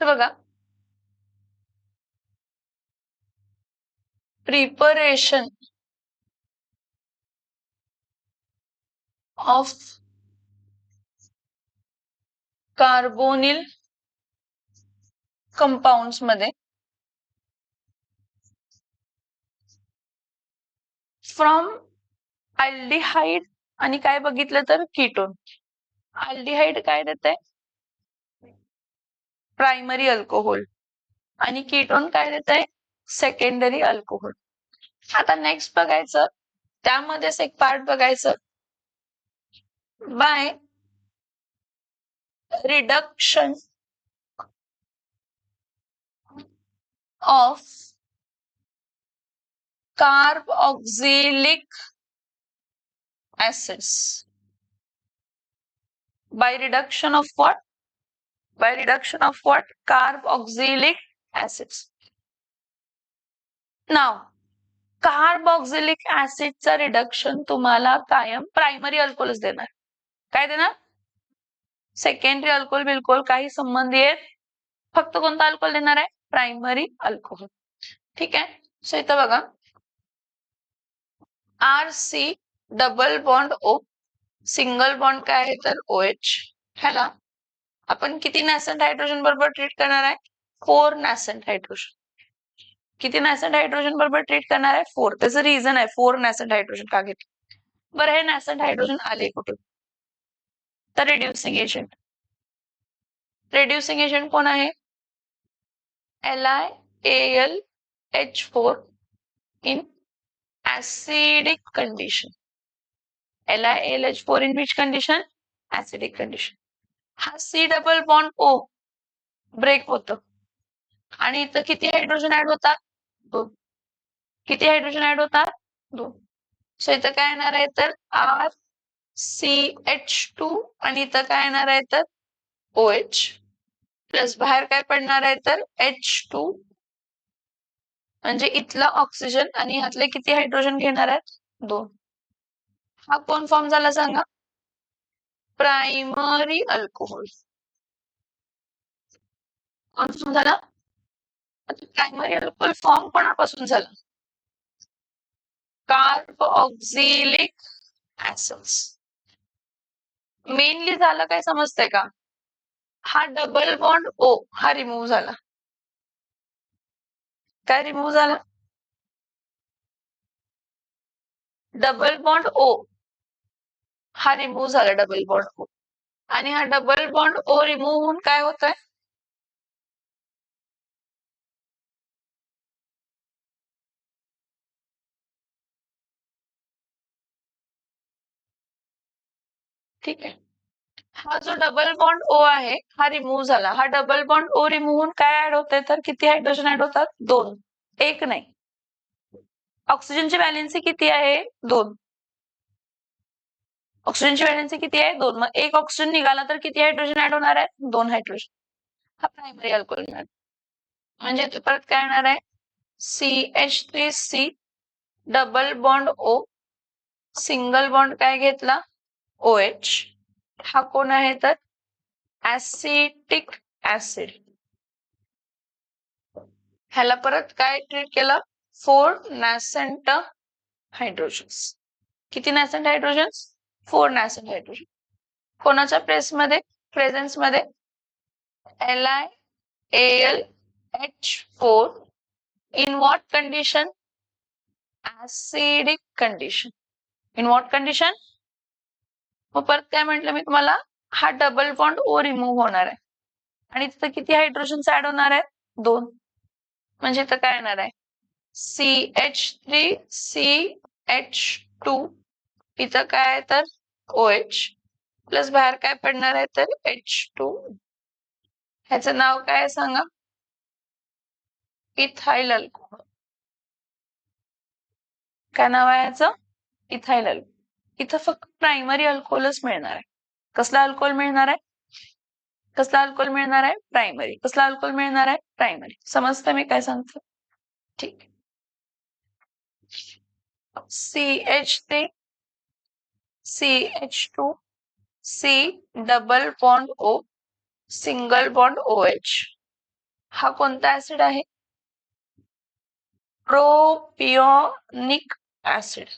तर बघा, preparation of carbonyl compounds मध्ये फ्रॉम अल्डिहाइड आणि काय बघितलं तर कीटोन. अल्डिहाइड काय देत आहे? Primary alcohol. आणि कीटोन काय देत आहे? Secondary alcohol. आता नेक्स्ट बघायचं, त्यामध्येच एक पार्ट बघायचं, by reduction of carboxylic acids. By reduction of what? By reduction of what? Carboxylic acids. Now, carboxylic ऍसिडचा रिडक्शन तुम्हाला कायम प्रायमरी अल्कोहोलच देणार. काय देणार? सेकंडरी अल्कोहोल बिलकुल काही संबंध येत, फक्त कोणता अल्कोहोल देणार आहे? Primary alcohol. ठीक आहे. सो इथं बघा, RC double bond O, single bond काय आहे तर OH. ह्याला आपण किती नॅसेंट हायड्रोजन बरोबर ट्रीट करणार आहे? 4 नॅसेंट हायड्रोजन. किती नॅसेंट हायड्रोजन बरोबर ट्रीट करणार आहे? 4. त्याचं रिझन आहे 4 नॅसेंट हायड्रोजन का घेतलं. बरं, हे नॅसेंट हायड्रोजन आले कुठून? तर रिड्युसिंग एजंट. रिड्युसिंग एजंट कोण आहे? LiAlH4 in acidic condition. LiAlH4 in which condition? Acidic condition. हा C double bond O break होतं आणि इथं किती हायड्रोजन ऍड होतात? 2. किती हायड्रोजन ऍड होतात? 2. सो इथं काय येणार आहे तर RCH2 आणि इथं काय येणार आहे तर OH प्लस बाहेर काय पडणार आहे तर H2, म्हणजे इथला ऑक्सिजन आणि ह्यातले किती हायड्रोजन घेणार आहेत? 2. हा कोण फॉर्म झाला सांगा? Primary alcohol. कोण फॉर्म झाला? प्रायमरी अल्कोहोल फॉर्म कोणापासून झाला? Carboxylic acids. मेनली झालं काय समजतंय का? हा डबल बॉन्ड O हा रिमूव्ह झाला. काय रिमूव्ह झाला? डबल बॉन्ड O हा रिमूव्ह झाला, डबल बॉन्ड O. आणि हा डबल बॉन्ड O रिमूव्ह होऊन काय होतंय? ठीक आहे. हा जो डबल बॉन्ड O आहे हा रिमूव्ह झाला. हा डबल बॉन्ड O रिमूव्ह होऊन काय ऍड होतंय तर किती हायड्रोजन ऍड होतात? 2. एक नाही. ऑक्सिजनची व्हॅलेन्सी किती आहे? 2. ऑक्सिजनची व्हॅलेन्सी किती आहे? 2. मग एक ऑक्सिजन निघाला तर किती हायड्रोजन ऍड होणार आहे? 2 हायड्रोजन. हा प्रायमरी अल्कोहोल मिळाला. म्हणजे परत काय येणार आहे? CH3C double bond O, single bond काय घेतला? OH. हा कोण आहे तर ऍसिटिक ऍसिड. ह्याला परत काय ट्रीट केलं? 4 नॅसेंट हायड्रोजन्स. किती नॅसेंट हायड्रोजन्स? 4 nascent hydrogen. कोणाच्या प्रेझेन्स मध्ये? LiAlH4 in what condition? Acidic condition. In what condition? मग परत काय म्हटलं मी तुम्हाला? हा डबल बॉन्ड O रिमूव्ह होणार आहे आणि तिथं किती हायड्रोजन ऍड होणार आहेत? 2. म्हणजे इथं काय येणार आहे? CH3CH2 इथं काय आहे तर OH प्लस बाहेर काय पडणार आहे तर H2. ह्याचं नाव काय आहे सांगा? Ethyl alcohol. काय नाव आहे याचं? Ethyl alcohol. इथं फक्त प्रायमरी अल्कोहोलच मिळणार आहे. कसला अल्कोहोल मिळणार आहे? कसला अल्कोहोल मिळणार आहे? प्रायमरी. कसला अल्कोहोल मिळणार आहे? प्रायमरी. समजतं मी काय सांगतो? ठीक. CH3 CH2 C double bond O, single bond OH. हा कोणता ऍसिड आहे? Propionic acid.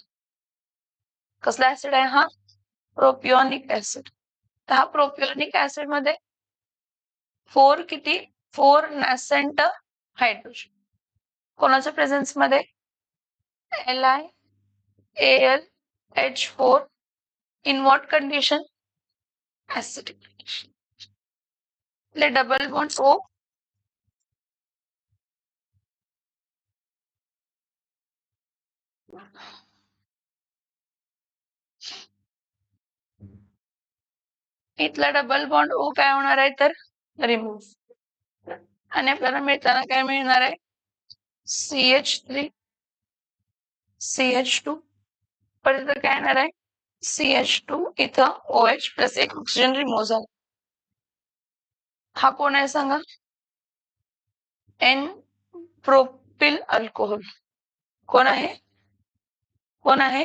कसला ऍसिड आहे हा? Propionic acid. तर हा प्रोपियोनिक ऍसिड मध्ये 4 किती? 4 नॅसेंट हायड्रोजन. कोणाच्या प्रेझेन्स मध्ये? LiAlH4 in what condition? Acidic condition. ले डबल बॉन्ड O इथला डबल बॉन्ड O काय होणार आहे तर रिमूव्ह, आणि आपल्याला मिळताना काय मिळणार आहे? CH3 CH2 परत काय येणार आहे? CH2 इथं OH प्लस एक ऑक्सिजन रिमूव्ह झाला. हा कोण आहे सांगा? N propyl alcohol. कोण आहे? कोण आहे?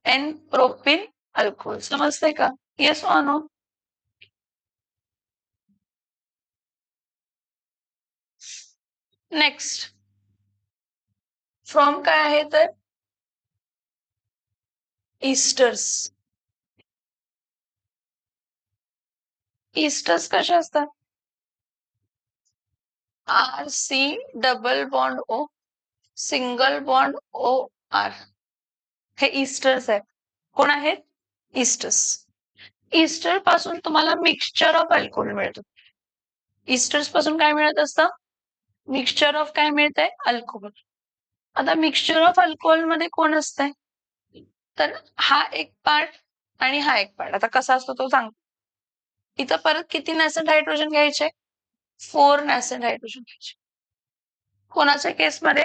N propyl alcohol. समजतंय का? Yes or no? Next from काय आहे तर ईस्टर्स. ईस्टर्स कसे असतात? RC double bond O single bond OR. हे ईस्टर्स आहेत. कोण आहेत? ईस्टर्स. ईस्टर पासून तुम्हाला मिक्सचर ऑफ अल्कोहोल मिळतं. ईस्टर्स पासून काय मिळत असतं? मिक्सचर ऑफ काय मिळतंय? अल्कोहोल. आता मिक्सचर ऑफ अल्कोहोल मध्ये कोण असतंय? तर हा एक पार्ट आणि हा एक पार्ट. आता कसा असतो तो सांगतो. इथं परत किती नॅसेंट हायड्रोजन घ्यायचे? 4 नॅसेंट हायड्रोजन घ्यायचे. कोणाच्या केसमध्ये?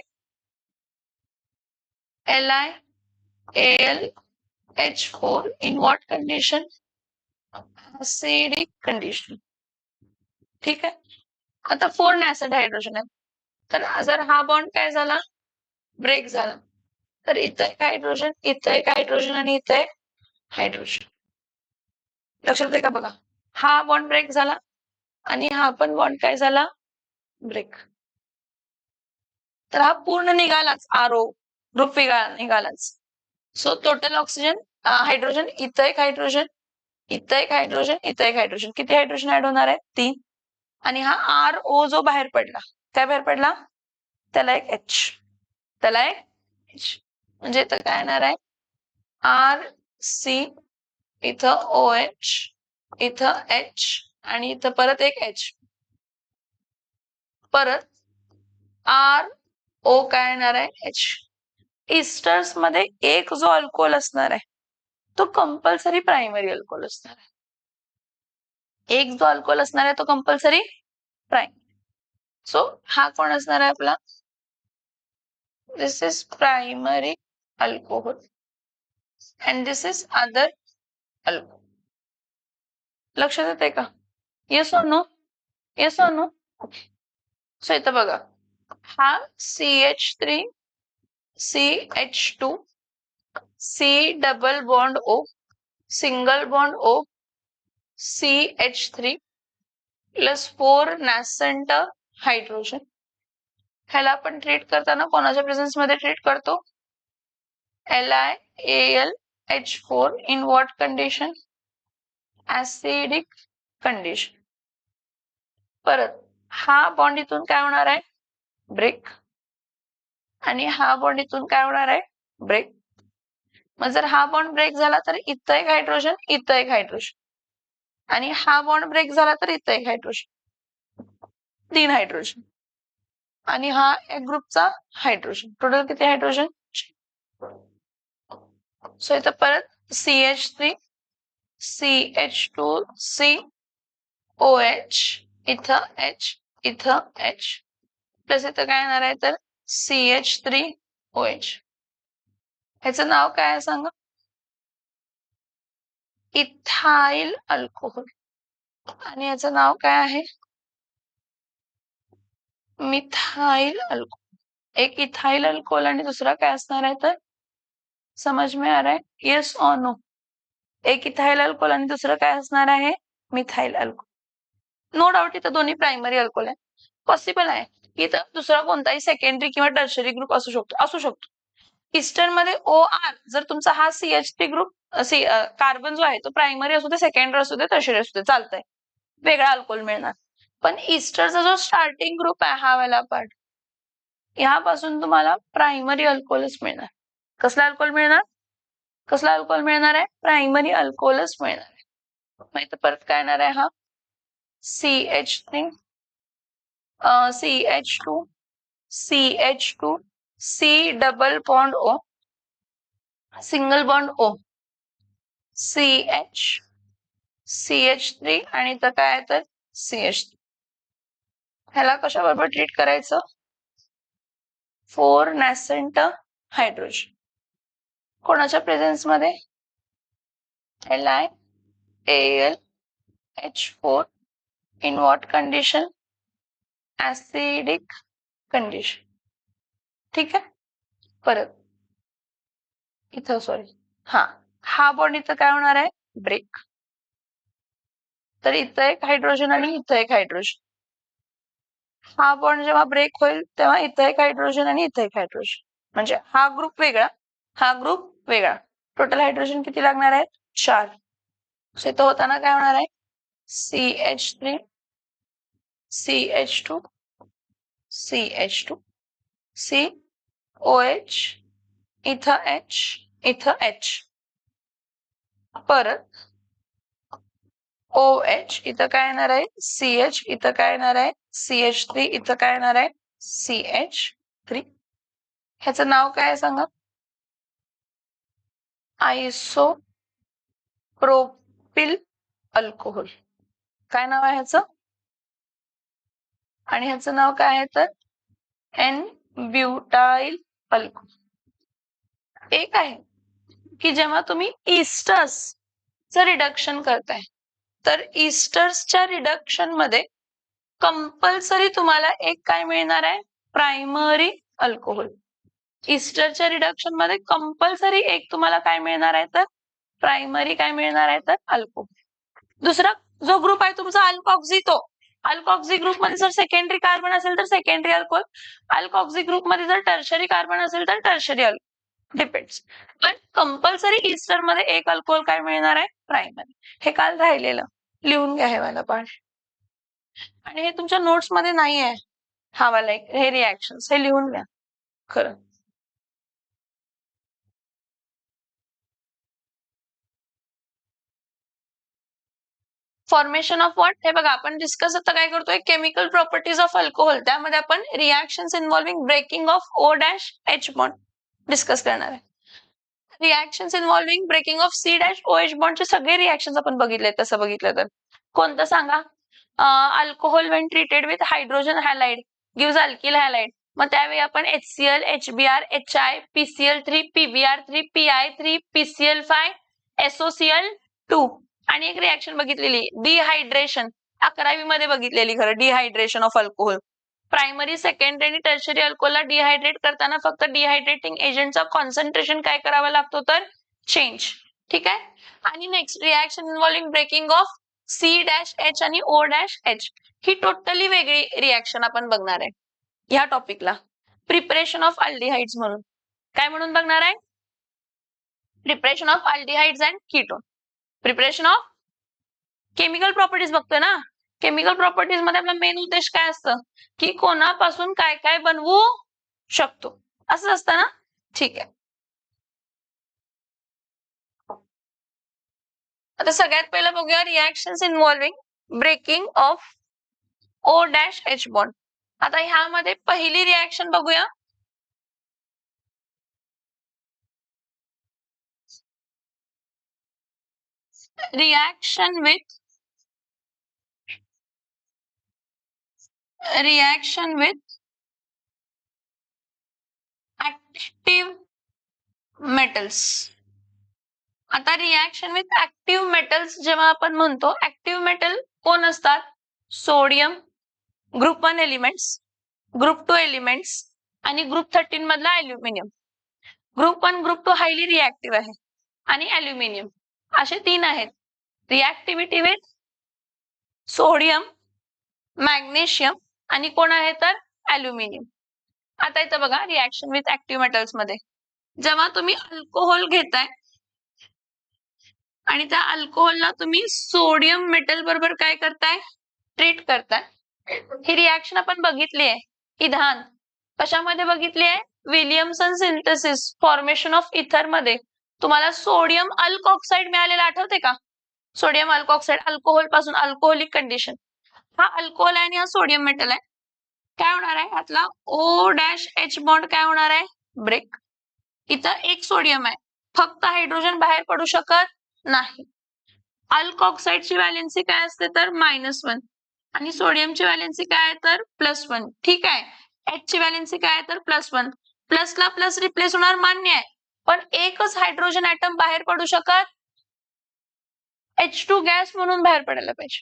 LiAlH4 in what condition? Acidic condition. ठीक आहे. आता 4 नॅसेंट हायड्रोजन आहे. तर जर हा बॉन्ड काय झाला? ब्रेक झाला. तर इथं एक हायड्रोजन, इथं एक हायड्रोजन आणि इथं एक हायड्रोजन. लक्षात आहे का बघा? हा बॉन्ड ब्रेक झाला आणि हा पण बॉन्ड काय झाला? ब्रेक. तर हा पूर्ण निघालाच, RO ग्रुप निघालाच. सो टोटल ऑक्सिजन हायड्रोजन, इथं एक हायड्रोजन, इथं एक हायड्रोजन, इथं एक हायड्रोजन. किती हायड्रोजन ऍड होणार आहे? 3. आणि हा RO जो बाहेर पडला, काय बाहेर पडला? त्याला एक H, त्याला एक H. म्हणजे इथं काय येणार आहे? RC इथं OH इथं H आणि इथं परत एक H. परत RO काय येणार आहे? H. ईस्टर्स मध्ये एक जो अल्कोहोल असणार आहे तो कंपल्सरी प्रायमरी अल्कोहोल असणार आहे. एक जो अल्कोहोल असणार आहे तो कंपल्सरी प्रायमरी. सो हा कोण असणार आहे आपला? This is primary alcohol and this is other alcohol. लक्षात येते का? Yes or no? Yes or no? Okay. So इथं बघा, हा CH3 CH2 C double bond O single bond O CH3 plus 4 nascent hydrogen. ह्याला आपण ट्रीट करताना कोणाच्या प्रेझेन्स मध्ये ट्रीट करतो? LiAlH4 in what condition? Acidic condition. परत हा बॉन्ड इथून काय होणार आहे? ब्रेक. आणि हा बॉन्ड इथून काय होणार आहे? ब्रेक. मग जर हा बॉन्ड ब्रेक झाला तर इथं एक हायड्रोजन, इथं एक हायड्रोजन. आणि हा बॉन्ड ब्रेक झाला तर इथं एक हायड्रोजन, 3 हायड्रोजन. आणि हा एक ग्रुपचा हायड्रोजन. टोटल किती हायड्रोजन? सो इथं परत CH3 CH2C OH इथं H इथं H प्लस इथं काय येणार आहे तर CH3OH. ह्याचं नाव काय आहे सांगा? Ethyl alcohol. आणि याचं नाव काय आहे? Methyl alcohol. एक इथाइल अल्कोहोल आणि दुसरा काय असणार आहे तर? समझ में आ रहा है? येस और नो? एक इथाइल अल्कोहोल आणि दुसरं काय असणार आहे? Methyl alcohol. नो डाऊट इथं दोन्ही प्रायमरी अल्कोहोल आहे. पॉसिबल आहे की दुसरा कोणताही सेकंडरी किंवा टर्शरी ग्रुप असू शकतो. ईस्टर मध्ये OR जर तुमचा हा CH3 ग्रुप कार्बन जो आहे तो प्रायमरी असू दे, सेकंडरी असू दे, टर्शरी असू दे, चालतंय, वेगळा अल्कोहोल मिळणार. पण ईस्टरचा जो स्टार्टिंग ग्रुप आहे हा वाला पार्ट, ह्यापासून तुम्हाला प्रायमरी अल्कोहोलच मिळणार. कसला अल्कोहोल मिळणार? कसला अल्कोहोल मिळणार आहे? प्रायमरी अल्कोहोलच मिळणार आहे. माहिती परत काय येणार आहे हा CH3 CH2 CH2 C double bond O single bond O CH CH3 आणि तर काय तर CH3. ह्याला कशा बरोबर ट्रीट करायचं? 4 नॅसेंट हायड्रोजन कोणाच्या प्रेझेन्स मध्ये? LiAlH4 in what condition? Acidic condition. ठीक आहे. परत इथं सॉरी हा बॉन्ड इथं काय होणार आहे? ब्रेक. तर इथं एक हायड्रोजन आणि इथं एक हायड्रोजन. हा बॉन्ड जेव्हा ब्रेक होईल तेव्हा इथं एक हायड्रोजन आणि इथं एक हायड्रोजन, म्हणजे हा ग्रुप वेगळा, हा ग्रुप वेगळा. टोटल हायड्रोजन किती लागणार आहेत? 4. इथं होताना काय होणार आहे? CH3 CH2 CH2 COH इथं H इथं H, परत OH इथं काय येणार आहे? CH इथं काय येणार आहे? CH3 इथं काय येणार आहे? CH3. ह्याचं नाव काय आहे सांगा? Isopropyl alcohol. काय नाव आहे ह्याचं? आणि ह्याचं नाव काय आहे तर N-ब्युटाइल अल्कोहोल. एक आहे की जेव्हा तुम्ही ईस्टर्सचं रिडक्शन करताय तर ईस्टर्सच्या रिडक्शन मध्ये कंपल्सरी तुम्हाला एक काय मिळणार आहे? Primary alcohol. ईस्टरच्या रिडक्शन मध्ये कंपल्सरी एक तुम्हाला काय मिळणार आहे तर प्रायमरी काय मिळणार आहे तर अल्कोहोल. दुसरा जो ग्रुप आहे तुमचा अल्कॉक्सी, तो अल्कॉक्सी ग्रुप मध्ये जर सेकंडरी कार्बन असेल तर सेकंडरी अल्कोहोल, अल्कॉक्सी ग्रुप मध्ये जर टर्शरी कार्बन असेल तर टर्शरी अल्कोहोल, डिपेंड्स. पण कंपल्सरी ईस्टर मध्ये एक अल्कोहोल काय मिळणार आहे? प्रायमरी. हे काल राहिलेलं, लिहून घ्या हे वाला पार्ट. आणि हे तुमच्या नोट्स मध्ये नाही आहे हा वाला हे रिॲक्शन, हे लिहून घ्या खरं. Formation of what? हे बघा आपण डिस्कस आता काय करतोय? Chemical properties of alcohol. त्यामध्ये आपण reactions involving breaking of O-H bond discuss करणार आहे. Reactions involving breaking of C-OH बॉन्डचे सगळे रिॲक्शन्स आपण बघितले. तसं बघितलं तर कोणतं सांगा? Alcohol when treated with hydrogen halide gives alkyl halide. मग त्यावेळी आपण HCl, HBr, HI, PCl3, PBr3, PI3, PCl5, SOCl2 आणि एक रिॲक्शन बघितलेली डिहायड्रेशन, 11वी मध्ये बघितलेली खरं, dehydration of alcohol. Primary, secondary आणि टर्शरी अल्कोहोलला डिहायड्रेट करताना फक्त डिहायड्रेटिंग एजंटचा कॉन्सन्ट्रेशन काय करावं लागतो तर चेंज. ठीक आहे. आणि next reaction involving breaking of C-H आणि O-H, ही टोटली वेगळी रिॲक्शन आपण बघणार आहे ह्या टॉपिकला. प्रिपरेशन ऑफ अल्डिहाइड्स म्हणून काय म्हणून बघणार आहे? Preparation of aldehydes and ketone. Preparation of chemical properties बघतोय ना. केमिकल प्रॉपर्टीज मध्ये आपला मेन उद्देश काय असतं की कोणापासून काय काय बनवू शकतो, असं असतं ना. ठीक आहे. आता सगळ्यात पहिलं बघूया reactions involving breaking of O-H bond. आता ह्यामध्ये पहिली रिॲक्शन बघूया. Reaction with active metals. आता रिॲक्शन विथ ऍक्टिव्ह मेटल्स जेव्हा आपण म्हणतो, ऍक्टिव्ह मेटल कोण असतात? Sodium, group 1 elements, group 2 elements आणि ग्रुप 13 मधला aluminium. Group 1, group 2 highly reactive आहे आणि अल्युमिनियम असे 3 आहेत. रिॲक्टिव्हिटी विथ सोडियम, मॅग्नेशियम आणि कोण आहे तर ॲल्युमिनियम. आता इथं बघा रिॲक्शन विथ ऍक्टिव्ह मेटल्स मध्ये जेव्हा तुम्ही अल्कोहोल घेताय आणि त्या अल्कोहोलला तुम्ही सोडियम मेटल बरोबर काय करताय, ट्रीट करताय. ही रिॲक्शन आपण बघितली आहे. इथान कशामध्ये बघितली आहे, विलियमसन सिंथेसिस फॉर्मेशन ऑफ इथर मध्ये तुम्हाला सोडियम अल्कऑक्साइड मिळालेला आठवते का? सोडियम अल्कऑक्साइड अल्कोहोल पासून अल्कोहोलिक कंडिशन. हा अल्कोहोल आहे आणि हा सोडियम मेटल आहे. काय होणार आहे यातला O-H बॉन्ड काय होणार आहे, ब्रेक. इथं एक सोडियम आहे, फक्त हायड्रोजन बाहेर पडू शकत नाही. अल्कऑक्साइडची व्हॅलेन्सी काय असते तर -1 आणि सोडियमची व्हॅलेन्सी काय आहे तर +1. ठीक आहे. H ची व्हॅलेन्सी काय आहे तर +1. प्लसला प्लस रिप्लेस होणार मान्य आहे, पण एकच हायड्रोजन ऍटम बाहेर पडू शकत, H2 गॅस म्हणून बाहेर पडायला पाहिजे.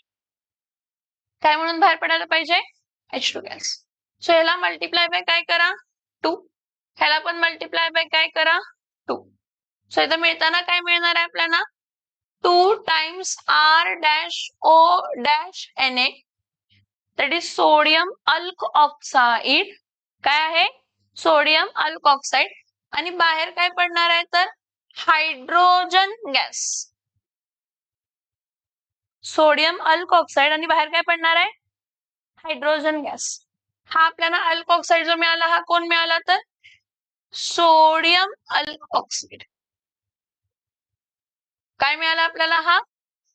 काय म्हणून बाहेर पडायला पाहिजे, H2 गॅस. सो ह्याला मल्टिप्लाय बाय काय करा 2, ह्याला पण मल्टिप्लाय बाय काय करा 2. सो इथं मिळताना काय मिळणार आहे आपल्याला 2 times R-O-Na that is sodium alkoxide. काय आहे, सोडियम अल्कऑक्साइड. आणि बाहेर काय पडणार आहे तर हायड्रोजन गॅस. सोडियम अल्कऑक्साइड आणि बाहेर काय पडणार आहे, हायड्रोजन गॅस. हा आपल्याला अल्कऑक्साइड जो मिळाला हा कोण मिळाला तर सोडियम अल्कऑक्साइड. काय मिळाला आपल्याला, हा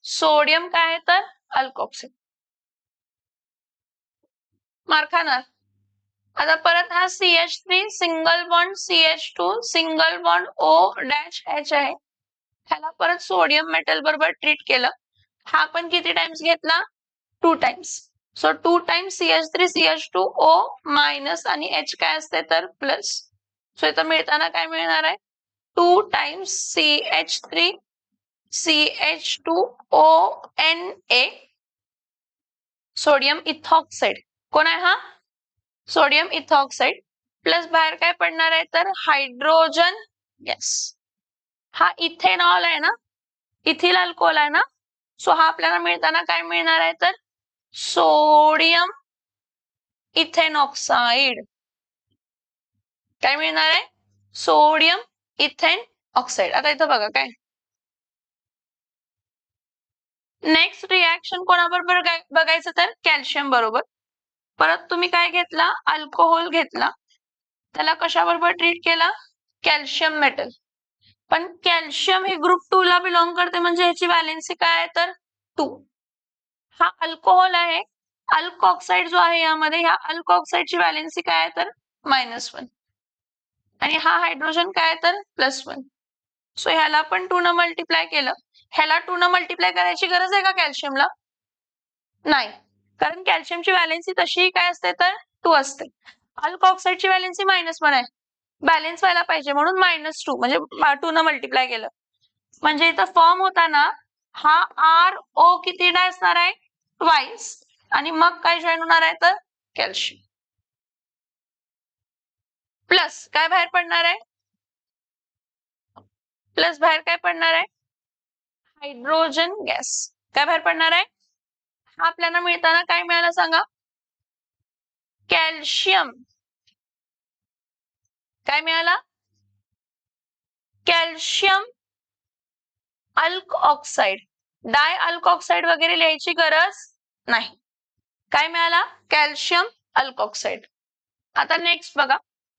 सोडियम काय आहे तर अल्कऑक्साइड. मार्क खाणार. आता परत हा CH3 single bond CH2 single bond O-H आहे, ह्याला परत सोडियम मेटल बरोबर ट्रीट केलं. हा पण किती टाइम्स घेतला, 2 times. So 2 times CH3 CH2O minus आणि H काय असते तर प्लस. सो इथं मिळताना काय मिळणार आहे 2 times CH3 CH2ONA sodium ethoxide. कोण आहे हा, सोडियम इथॉक्साइड. प्लस बाहेर काय पडणार आहे तर हायड्रोजन गॅस. हा इथेनॉल आहे ना, इथिल अल्कोहोल आहे ना. सो हा आपल्याला मिळताना काय मिळणार आहे तर सोडियम इथेनॉक्साइड. काय मिळणार आहे, सोडियम इथेन ऑक्साइड. आता इथं बघा काय नेक्स्ट रिॲक्शन कोणाबरोबर बघायचं तर कॅल्शियम बरोबर. परत तुम्ही काय घेतला, अल्कोहोल घेतला, त्याला कशाबरोबर ट्रीट केला, कॅल्शियम मेटल. पण कॅल्शियम हे ग्रुप 2 ला बिलॉंग करते, म्हणजे ह्याची व्हॅलेन्सी काय आहे तर 2. हा अल्कोहोल आहे, अल्कऑक्साइड जो आहे यामध्ये ह्या अल्कऑक्साइडची व्हॅलेन्सी काय आहे तर -1 आणि हा हायड्रोजन काय आहे तर +1. सो ह्याला पण 2 न मल्टिप्लाय केलं. ह्याला 2 न मल्टिप्लाय करायची गरज आहे का कॅल्शियमला, नाही, कारण कॅल्शियमची व्हॅलेन्सी तशीही काय असते तर 2 असते. अल्कऑक्साइडची व्हॅलेन्सी -1 आहे, बॅलन्स व्हायला पाहिजे म्हणून -2 म्हणजे 2 न मल्टिप्लाय केलं. म्हणजे इथं फॉर्म होता ना हा RO कितीदा असणार आहे, ट्वाइस. आणि मग काय जॉईन होणार आहे तर कॅल्शियम. प्लस काय बाहेर पडणार आहे, प्लस बाहेर काय पडणार आहे हायड्रोजन गॅस. काय बाहेर पडणार आहे, हा आपल्याला मिळताना काय मिळालं सांगा, कॅल्शियम. काय मिळाला, कॅल्शियम अल्कऑक्साइड. डाय अल्कऑक्साइड वगैरे लिहायची गरज नाही. काय मिळाला, कॅल्शियम अल्कऑक्साइड. आता नेक्स्ट बघा,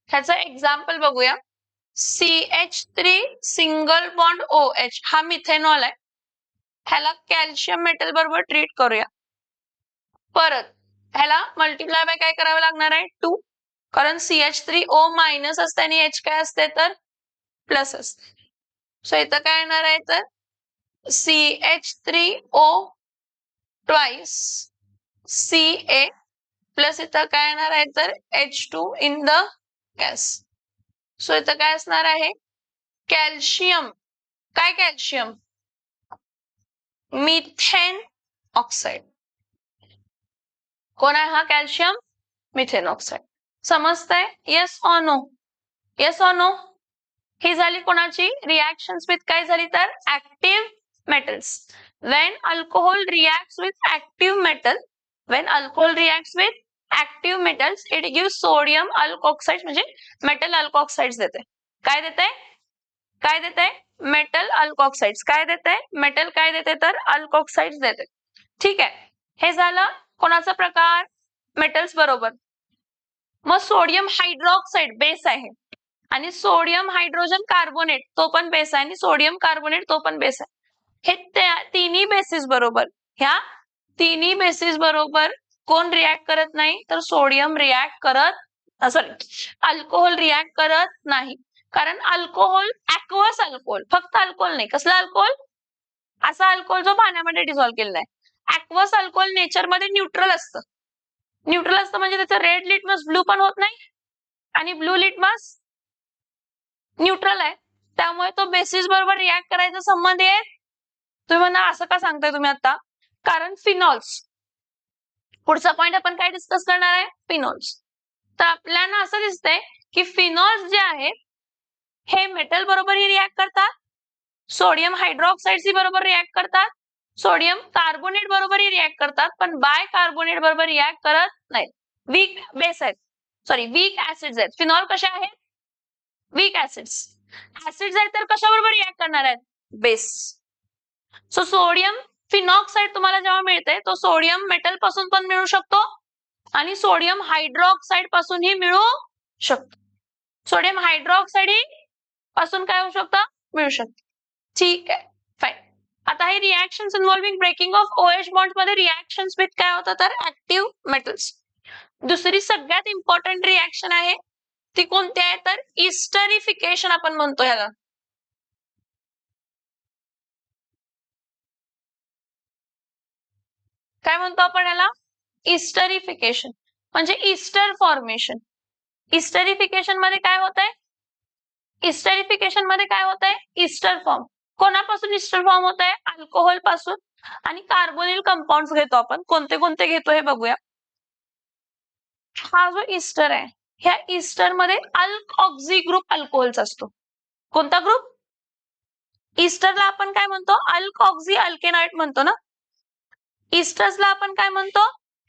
ह्याचं एक्झाम्पल बघूया. CH3 सिंगल बॉन्ड OH हा मिथेनॉल आहे, ह्याला कॅल्शियम मेटल बरोबर ट्रीट करूया. परत ह्याला मल्टिप्लाय बाय काय करावं लागणार आहे 2, कारण CH3O मायनस असते आणि H काय असते तर प्लस असते. सो इथं काय येणार आहे तर CH3O ट्वाइस Ca प्लस इथं काय येणार आहे तर H2 in the gas. So इथं काय असणार आहे कॅल्शियम. काय कॅल्शियम, मिथेन ऑक्साइड. कोण आहे हा कॅल्शियम, मिथेन ऑक्साइड. समजतंय, yes or no, yes or no. ही झाली कोणाची रिॲक्शन्स विथ काय झाली तर active metals. when alcohol reacts with active metal, when alcohol reacts with active metals it give sodium alkoxide म्हणजे मेटल अल्कोक्साइड्स देते. काय देते? काय देते? मेटल अल्कोक्साइड्स. काय देते? मेटल काय देते तर अल्कोक्साइड्स देते. ठीक आहे, हे झालं कोणाचा प्रकार? मेटल्स बरोबर. मग सोडियम हायड्रॉक्साइड बेस आहे आणि सोडियम हायड्रोजन कार्बोनेट तो पण बेस आहे आणि सोडियम कार्बोनेट तो पण बेस आहे. हे तिन्ही बेसिस बरोबर, ह्या तिन्ही बेसिस बरोबर कोण रिॲक्ट करत नाही तर सोडियम रिॲक्ट करत सॉरी अल्कोहोल रिॲक्ट करत नाही. कारण अल्कोहोल ऍक्वस अल्कोहोल, फक्त अल्कोहोल नाही, कसला अल्कोहोल? असा अल्कोहोल जो पाण्यामध्ये डिझॉल्व्ह केलेला आहे. ऍक्वस अल्कोहोल नेचरमध्ये न्यूट्रल असतं. न्यूट्रल असतं म्हणजे त्याचं रेड लिटमस ब्लू पण होत नाही आणि ब्लू लिटमस न्यूट्रल आहे, त्यामुळे तो बेसिस बरोबर रिॲक्ट करायचा संबंध आहे. तुम्ही म्हणा असं का सांगताय तुम्ही आता? कारण फिनॉल्स. पुढचा पॉइंट आपण काय डिस्कस करणार आहे? फिनॉल्स. तर आपल्याला असं दिसतंय की फिनॉल्स जे आहेत हे मेटल बरोबरही रिॲक्ट करतात, सोडियम हायड्रॉक्साइडशी बरोबर रिॲक्ट करतात, सोडियम कार्बोनेट बरोबरही रिॲक्ट करतात, पण बाय कार्बोनेट बरोबर रिॲक्ट करत नाहीत. वीक बेस आहेत, सॉरी वीक ऍसिड्स आहेत. फिनॉल कशा आहेत? Weak acids. ऍसिड्स आहेत तर कशाबरोबर रिॲक्ट करणार आहेत? बेस. सो सोडियम फिनॉक्साइड तुम्हाला जेव्हा मिळते तो सोडियम मेटल पासून पण मिळू शकतो आणि सोडियम हायड्रॉक्साइड पासूनही मिळू शकतो. सोडियम हायड्रॉक्साइड पासून काय होऊ शकतं? मिळू शकतं. ठीक आहे, फाईन. आता हे reactions involving breaking of OH bonds मध्ये रिॲक्शन्स विथ काय होतं तर ऍक्टिव्ह मेटल्स. दुसरी सगळ्यात इम्पॉर्टंट रिॲक्शन आहे ती कोणती आहे तर इस्टरिफिकेशन आपण म्हणतो ह्याला. काय म्हणतो आपण याला? इस्टरिफिकेशन म्हणजे इस्टर फॉर्मेशन. इस्टरिफिकेशन मध्ये काय होतंय? इस्टरिफिकेशन मध्ये काय होतंय? Ester form. कोणापासून इस्टर फॉर्म होत आहे? अल्कोहोल पासून आणि कार्बोनिल कंपाऊंड घेतो आपण. कोणते कोणते घेतो हे बघूया. हा जो इस्टर आहे ह्या इस्टर मध्ये अल्कऑक्सी ग्रुप अल्कोहोलचा असतो. कोणता ग्रुप? इस्टरला आपण काय म्हणतो? अल्कऑक्सी अल्केनॉइड म्हणतो ना. इस्टर्सला आपण काय म्हणतो?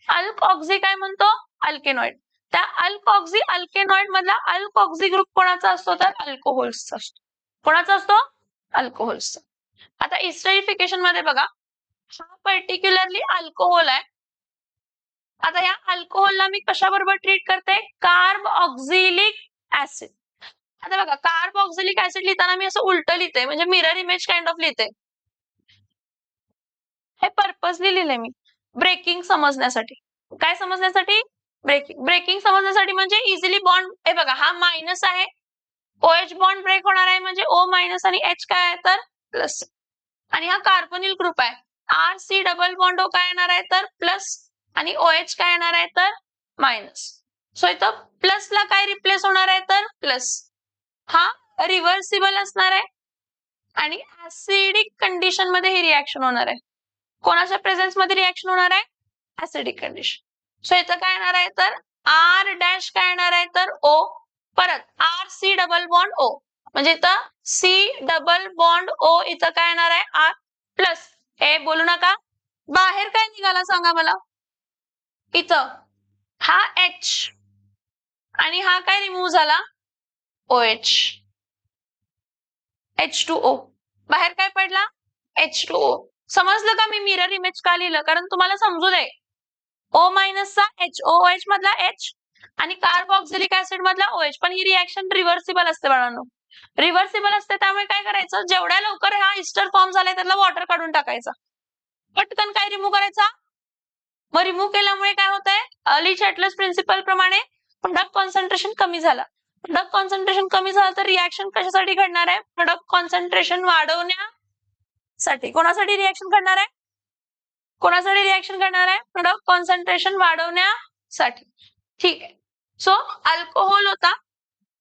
अल्कऑक्सी काय म्हणतो? अल्केनॉइड. त्या अल्कऑक्सी अल्केनॉइड मधला अल्कऑक्सी ग्रुप कोणाचा असतो तर अल्कोहोल्सचा असतो. कोणाचा असतो? अल्कोहोल्सचा. आता इस्टरिफिकेशन मध्ये बघा हा पर्टिक्युलरली अल्कोहोल आहे. आता या अल्कोहोलला मी कशाबरोबर ट्रीट करते? कार्ब ऑक्झिलिक ऍसिड. आता बघा कार्ब ऑक्झिलिक ऍसिड लिहिताना मी असं उलट लिहिते म्हणजे मिरर इमेज काइंड ऑफ लिहिते. हे पर्पजली लिहिले मी ब्रेकिंग समजण्यासाठी. काय समजण्यासाठी? ब्रेकिंग. ब्रेकिंग समजण्यासाठी म्हणजे इझिली बॉन्ड. हे बघा हा मायनस आहे, OH बॉन्ड ब्रेक होणार आहे म्हणजे O मायनस आणि H काय आहे तर प्लस. आणि हा कार्बोनिल ग्रुप आहे, RC डबल बॉन्ड O काय येणार आहे तर प्लस आणि OH काय येणार आहे तर मायनस. सो इथं प्लसला काय रिप्लेस होणार आहे तर प्लस. हा रिव्हर्सिबल असणार आहे आणि ऍसिडिक कंडिशन मध्ये ही रिॲक्शन होणार आहे. कोणाच्या प्रेझेन्स मध्ये रिॲक्शन होणार आहे? Acidic condition. सो इथं काय येणार आहे तर R डॅश काय येणार आहे तर O, परत RC डबल बॉन्ड O म्हणजे इथं C डबल बॉन्ड O इथं काय येणार आहे R प्लस. हे बोलू नका, बाहेर काय निघाला सांगा मला? इथं हा H आणि हा काय रिमूव्ह झाला? OH. H2O. बाहेर काय पडला? H2O. समजलं का मी मिरर इमेज का लिहिलं? कारण तुम्हाला समजू दे. O मायनसचा HOH मधला H आणि कार्ब ऑक्झिलिक ऍसिड मधला OH. पण ही रिॲक्शन रिव्हर्सिबल असते बाळांनो. रिव्हर्सिबल असते त्यामुळे काय करायचं? जेवढ्या लवकर हा इस्टर फॉर्म झालाय त्यातला वॉटर काढून टाकायचा. पटकन काय रिमूव्ह करायचा? मग रिमूव्ह केल्यामुळे काय होतंय? लीच-एटलस प्रिन्सिपल प्रमाणे प्रोडक्ट कॉन्सन्ट्रेशन कमी झाला. प्रोडक्ट कॉन्सन्ट्रेशन कमी झालं तर रिॲक्शन कशासाठी घडणार आहे? प्रोडक्ट कॉन्सन्ट्रेशन वाढवण्यासाठी. कोणासाठी रिॲक्शन घडणार आहे? कोणासाठी रिॲक्शन घडणार आहे? प्रोडक्ट कॉन्सन्ट्रेशन वाढवण्यासाठी. ठीक आहे. सो अल्कोहोल होता,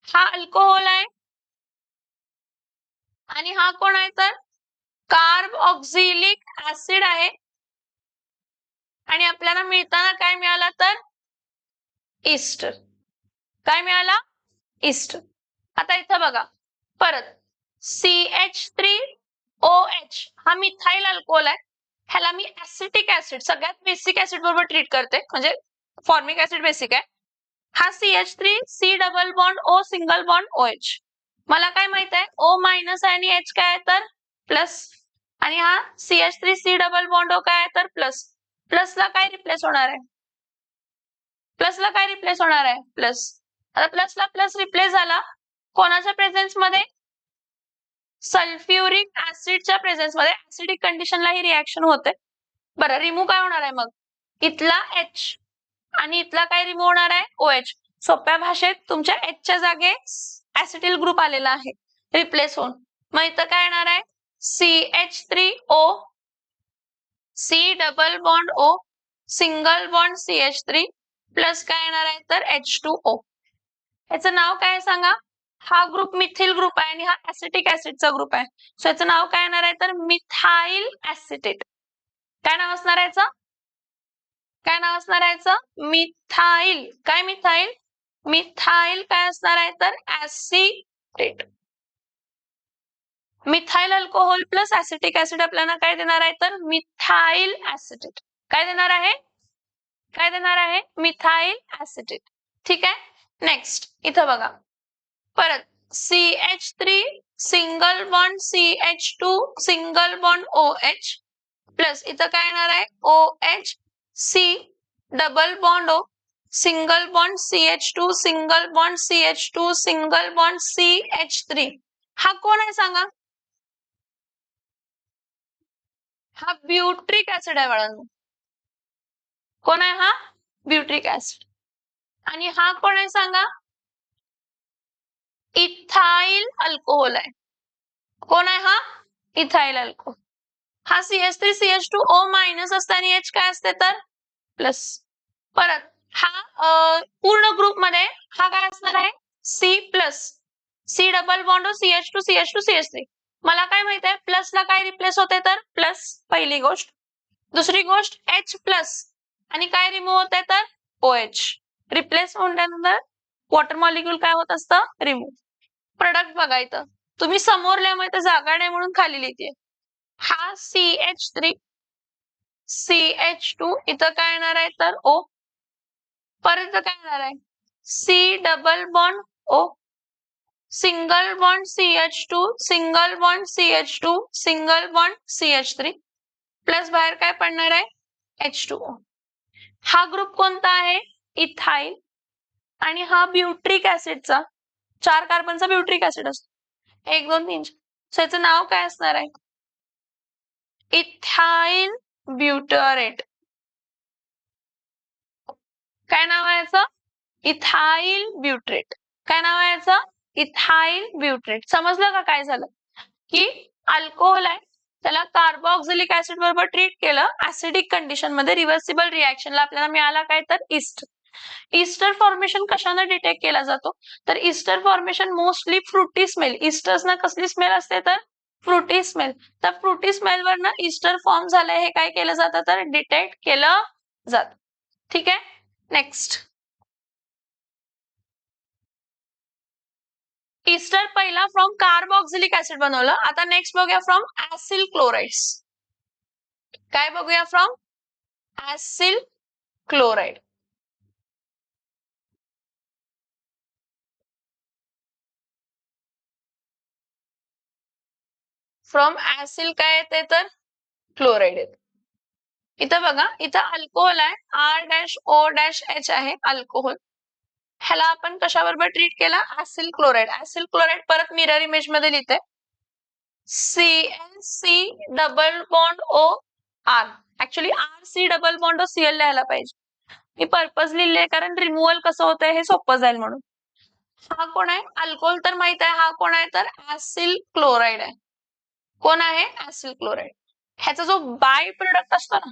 हा अल्कोहोल आहे आणि हा कोण आहे तर कार्ब ऑक्झिलिक ऍसिड आहे आणि आपल्याला मिळताना काय मिळाला तर इस्टर. काय मिळाला? इस्टर. आता इथं बघा परत CH3OH हा मिथाइल अल्कोहोल आहे. ह्याला मी ऍसिटिक ऍसिड सगळ्यात बेसिक ऍसिड बरोबर ट्रीट करते म्हणजे फॉर्मिक ऍसिड बेसिक आहे. हा CH3 C double bond O single bond OH. मला काय माहित आहे O मायनस आणि H काय आहे तर प्लस, आणि हा CH3 C double bond O काय आहे तर प्लस. प्लसला काय रिप्लेस होणार आहे? प्लसला काय रिप्लेस होणार आहे? प्लस. आता प्लसला प्लस रिप्लेस झाला कोणाच्या प्रेझेन्स मध्ये? सल्फ्युरिक ऍसिडच्या प्रेझेन्स मध्ये. ऍसिडिक कंडिशनला ही रिएक्शन होते. बरं, रिमूव्ह काय होणार आहे मग? इथला H आणि इथला काय रिमूव्ह होणार आहे? OH. सोप्या भाषेत तुमच्या H च्या जागे ऍसिटिल ग्रुप आलेला आहे रिप्लेस होऊन. मग इथं काय येणार आहे? CH3O C double bond O single bond CH3 plus काय येणार आहे तर H2O. याचं नाव काय सांगा? हा ग्रुप मिथिल ग्रुप आहे आणि हा ऍसिटिक ऍसिडचा ग्रुप आहे. सो याचं नाव काय येणार आहे तर मिथाइल ऍसिटेट. काय नाव असणार आहे याचं? काय नाव असणार आहे याचं? मिथाइल. काय मिथाइल? मिथाइल काय असणार आहे तर acetate. Methyl alcohol plus acetic acid आपल्याला काय देणार आहे तर मिथाइल ऍसिटेट. काय देणार आहे? काय देणार आहे? Methyl acetate. ठीक आहे. नेक्स्ट इथं बघा परत CH3 single bond CH2 single bond OH plus इथं काय येणार आहे OH C double bond O single bond CH2 single bond CH2 single bond CH3. हा कोण आहे सांगा? हा ब्युट्रिक ऍसिड आहे बाळांनो. कोण आहे हा? ब्युट्रिक ऍसिड. आणि हा कोण आहे सांगा? इथाइल अल्कोहोल आहे. कोण आहे हा? Ethyl alcohol. हा CH3 CH2O मायनस असताना H काय असते तर प्लस. परत हा पूर्ण ग्रुप मध्ये हा काय असणार आहे? C plus C double bond CH2 CH2 CH3. मला काय माहित आहे प्लसला काय रिप्लेस होते तर प्लस, पहिली गोष्ट. दुसरी गोष्ट H प्लस आणि काय रिमूव्ह होते तर OH. रिप्लेस होण्यानंतर वॉटर मॉलिक्यूल काय होत असतं? रिमूव्ह. प्रोडक्ट बघा इथं तुम्ही समोर लिहा, माहिती जागा नाही म्हणून खाली लिहिते. हा CH3 CH2 इथं काय येणार आहे तर O. परत काय येणार आहे C double bond O single bond CH2 single bond CH2 single bond CH3 plus बाहेर काय पडणार आहे H2O. हा ग्रुप कोणता आहे? इथाइल. आणि हा ब्युट्रिक ऍसिडचा 4 कार्बनचा ब्युट्रिक ऍसिड असतो. 1 2 3. सो याचं नाव काय असणार आहे? Ethyl butyrate. काय नाव आहे याचं? Ethyl butyrate. काय नाव आहे याचं? Ethyl butyrate. समजलं का काय झालं? की अल्कोहोल आहे त्याला कार्बोक्सिलिक ऍसिड बरोबर ट्रीट केलं ऍसिडिक कंडिशन मध्ये, रिव्हर्सिबल रिएक्शनला आपल्याला मिळाला काय तर ईस्ट. ईस्टर फॉर्मेशन कशाने डिटेक्ट केला जातो तर ester formation mostly fruity smell. ईस्टर्सना कसली स्मेल असते तर फ्रुटी स्मेल. तर फ्रुटी स्मेल वरनं ईस्टर फॉर्म झालंय हे काय केलं जातं तर डिटेक्ट केलं जातं. ठीक आहे. नेक्स्ट ईस्टर पहिला फ्रॉम कार्बोक्सिलिक ऍसिड बनवलं. आता नेक्स्ट बघूया फ्रॉम ऍसिल क्लोराइड्स. काय बघूया? From acyl chloride. From acyl काय येते तर क्लोराइड येते. इथं बघा इथं अल्कोहोल आहे R-O-H आहे अल्कोहोल. ह्याला आपण कशाबरोबर ट्रीट केला? ऍसिल क्लोराइड. ऍसिल क्लोराइड परत मिरर इमेज मध्ये लिहिते CnC double bond O R. Actually RC double bond O Cl लिहायला पाहिजे. मी पर्पज लिहिले कारण रिमूव्हल कसं होतंय हे सोपं जाईल म्हणून. हा कोण आहे? अल्कोहोल तर माहित आहे. हा कोण आहे तर ऍसिल क्लोराइड आहे. कोण आहे? ऍसिल क्लोराइड. ह्याचा जो बाय प्रोडक्ट असतो ना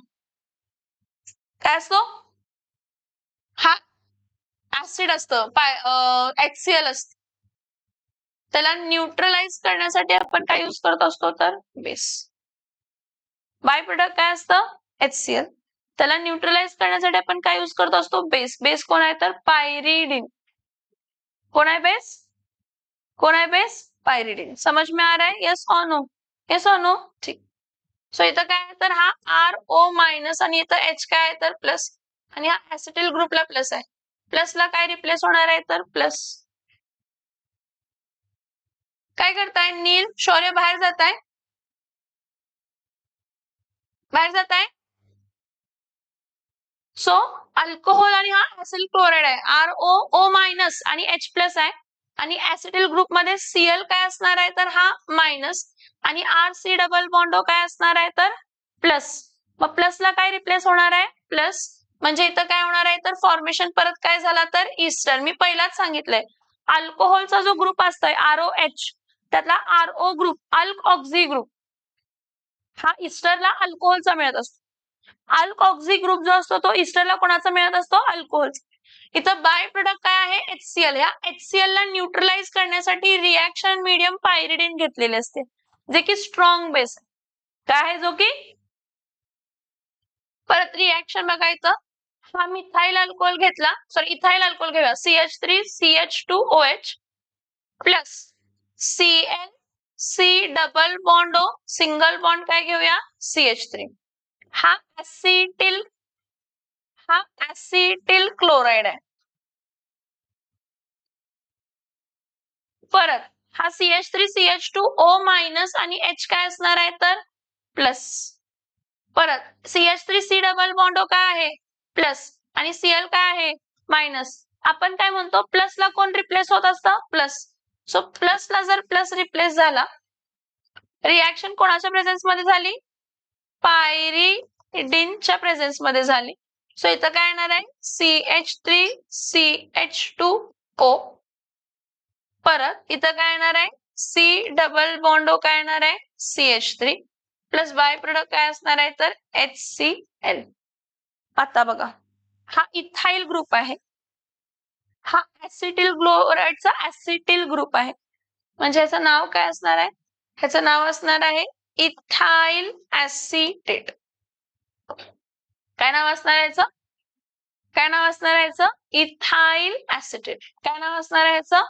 काय असतो? हा ऍसिड असतं HCl असतं. त्याला न्यूट्रलाइज करण्यासाठी आपण काय यूज करत असतो तर बेस. बाय प्रोडक्ट काय असतं? HCl. त्याला न्यूट्रलाइज करण्यासाठी आपण काय यूज करत असतो? बेस. बेस कोण आहे तर पायरिडिन. कोण आहे बेस? कोण आहे बेस? पायरिडिन. समझ में आ रहा है? यस और नो? यस और नो? ठीक. सो इथं काय आहे तर हा RO मायनस आणि इथं H काय आहे तर प्लस. आणि हा ऍसिटिल ग्रुपला प्लस आहे. प्लसला काय रिप्लेस होणार आहे तर प्लस. काय करताय नील शौर्य बाहेर जाताय, बाहेर जाताय. सो अल्कोहोल आणि हा ऍसिड क्लोराइड आहे, RO मायनस आणि H प्लस आहे. आणि ऍसिटिल ग्रुप मध्ये Cl काय असणार आहे तर हा मायनस आणि RC डबल बॉन्ड काय असणार आहे तर प्लस. मग प्लसला काय रिप्लेस होणार आहे प्लस. म्हणजे इथं काय होणार आहे तर फॉर्मेशन परत काय झाला तर ईस्टर. मी पहिलाच सांगितलंय अल्कोहोलचा जो ग्रुप असतोय ROH त्यातला RO ग्रुप अल्क ऑक्झी ग्रुप हा ईस्टरला अल्कोहोलचा मिळत असतो. अल्क ऑक्झी ग्रुप जो असतो तो ईस्टरला कोणाचा मिळत असतो अल्कोहोल. इथं बाय प्रोडक्ट काय आहे HCl. या HCl ला न्यूट्रलाइज करण्यासाठी रिएक्शन मीडियम पायरिडिन घेतलेले असते जे की स्ट्रॉंग बेस काय आहे जो की. परत रिएक्शन बघायचं हा मिथाइल अल्कोहोल घेतला सॉरी इथाइल अल्कोहोल घेऊया CH3CH2OH plus Cl C double bond O single bond काय घेऊया CH3. हा ऍसिटिल क्लोराइड आहे. परत हा CH3CH2O मायनस आणि H काय असणार आहे तर प्लस. परत CH3C डबल बॉन्ड O काय आहे प्लस आणि Cl काय आहे मायनस. आपण काय म्हणतो प्लसला कोण रिप्लेस होत असतं प्लस. सो प्लसला जर प्लस रिप्लेस झाला रिएक्शन कोणाच्या प्रेझेन्स मध्ये झाली पायरिडिनच्या प्रेझेन्स मध्ये झाली. सो इथं काय येणार आहे CH3CH2O. परत इथं काय येणार आहे C डबल बॉन्ड O काय येणार आहे CH3 प्लस बाय प्रोडक्ट काय असणार आहे तर HCl. आता बघा हा इथाइल ग्रुप आहे, हा ऍसिटिल क्लोराइडचा ऍसिटिल ग्रुप आहे. म्हणजे ह्याचं नाव काय असणार आहे ह्याचं नाव असणार आहे इथाइल ऍसिटेट. काय नाव असणार याचं काय नाव असणार याचं इथाइल ऍसिटेट. काय नाव असणार आहे याचं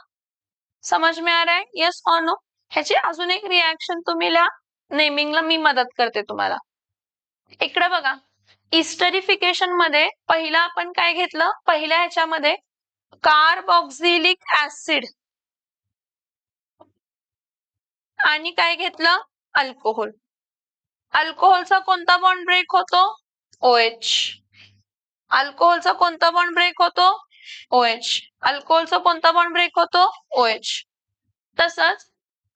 समझ में आ रहा है यस और नो. ह्याची अजून एक रिएक्शन तुम्ही लिहा नेमिंगला मी मदत करते तुम्हाला. इकडे बघा इस्टरिफिकेशन मध्ये पहिला आपण काय घेतलं पहिल्या ह्याच्यामध्ये कार्बॉक्झिलिक ऍसिड आणि काय घेतलं अल्कोहोल. अल्कोहोलचा कोणता बॉन्ड ब्रेक होतो OH. अल्कोहोलचा कोणता बॉन्ड ब्रेक होतो OH. अल्कोहोलचा कोणता बॉन्ड ब्रेक होतो OH. तसंच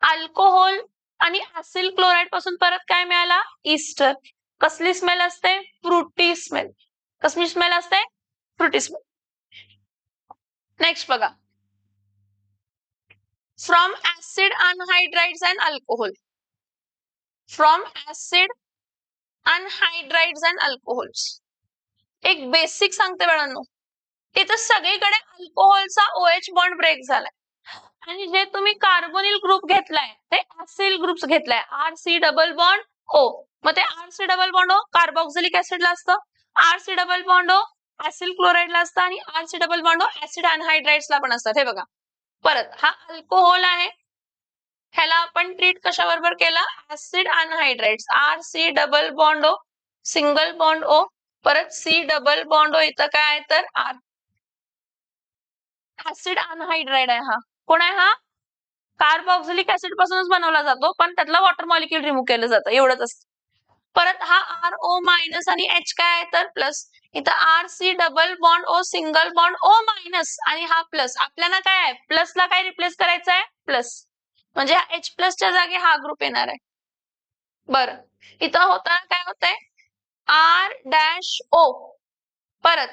अल्कोहोल आणि ऍसिल क्लोराइड पासून परत काय मिळाला ईस्टर. कसली स्मेल असते फ्रुटी स्मेल. कसली स्मेल असते फ्रुटी स्मेल. नेक्स्ट बघा from acid anhydrides and alcohol. From acid anhydrides and alcohols. एक बेसिक सांगते बाळांनो इथं सगळीकडे अल्कोहोलचा OH बॉन्ड ब्रेक झालाय आणि जे तुम्ही कार्बोनिल ग्रुप घेतलाय ते ऍसिल ग्रुप घेतलाय RC डबल बॉन्ड O. मग ते RC double bond O carboxylic ऍसिडला असतं, RC double bond O acyl क्लोराइडला असतं आणि RC double bond O acid अनहायड्राइड्सला पण असतात. हे बघा परत हा अल्कोहोल आहे ह्याला आपण ट्रीट कशाबरोबर केला acid anhydrides RC double bond O single bond O परत C डबल बॉन्ड O इथं काय आहे तर R. ऍसिड अनहायड्राइड आहे हा कोण आहे हा कार्बोक्सिलिक ऍसिड पासूनच बनवला जातो पण त्यातला वॉटर मॉलिक्यूल रिमूव्ह केलं जातं एवढंच असतं. परत हा RO मायनस आणि H काय आहे तर प्लस. इथं RC double bond O single bond O minus आणि हा प्लस. आपल्याला काय आहे प्लसला काय रिप्लेस करायचं आहे प्लस म्हणजे हा H प्लसच्या जागी हा ग्रुप येणार आहे. बरं इथं होताना काय होतंय R-O परत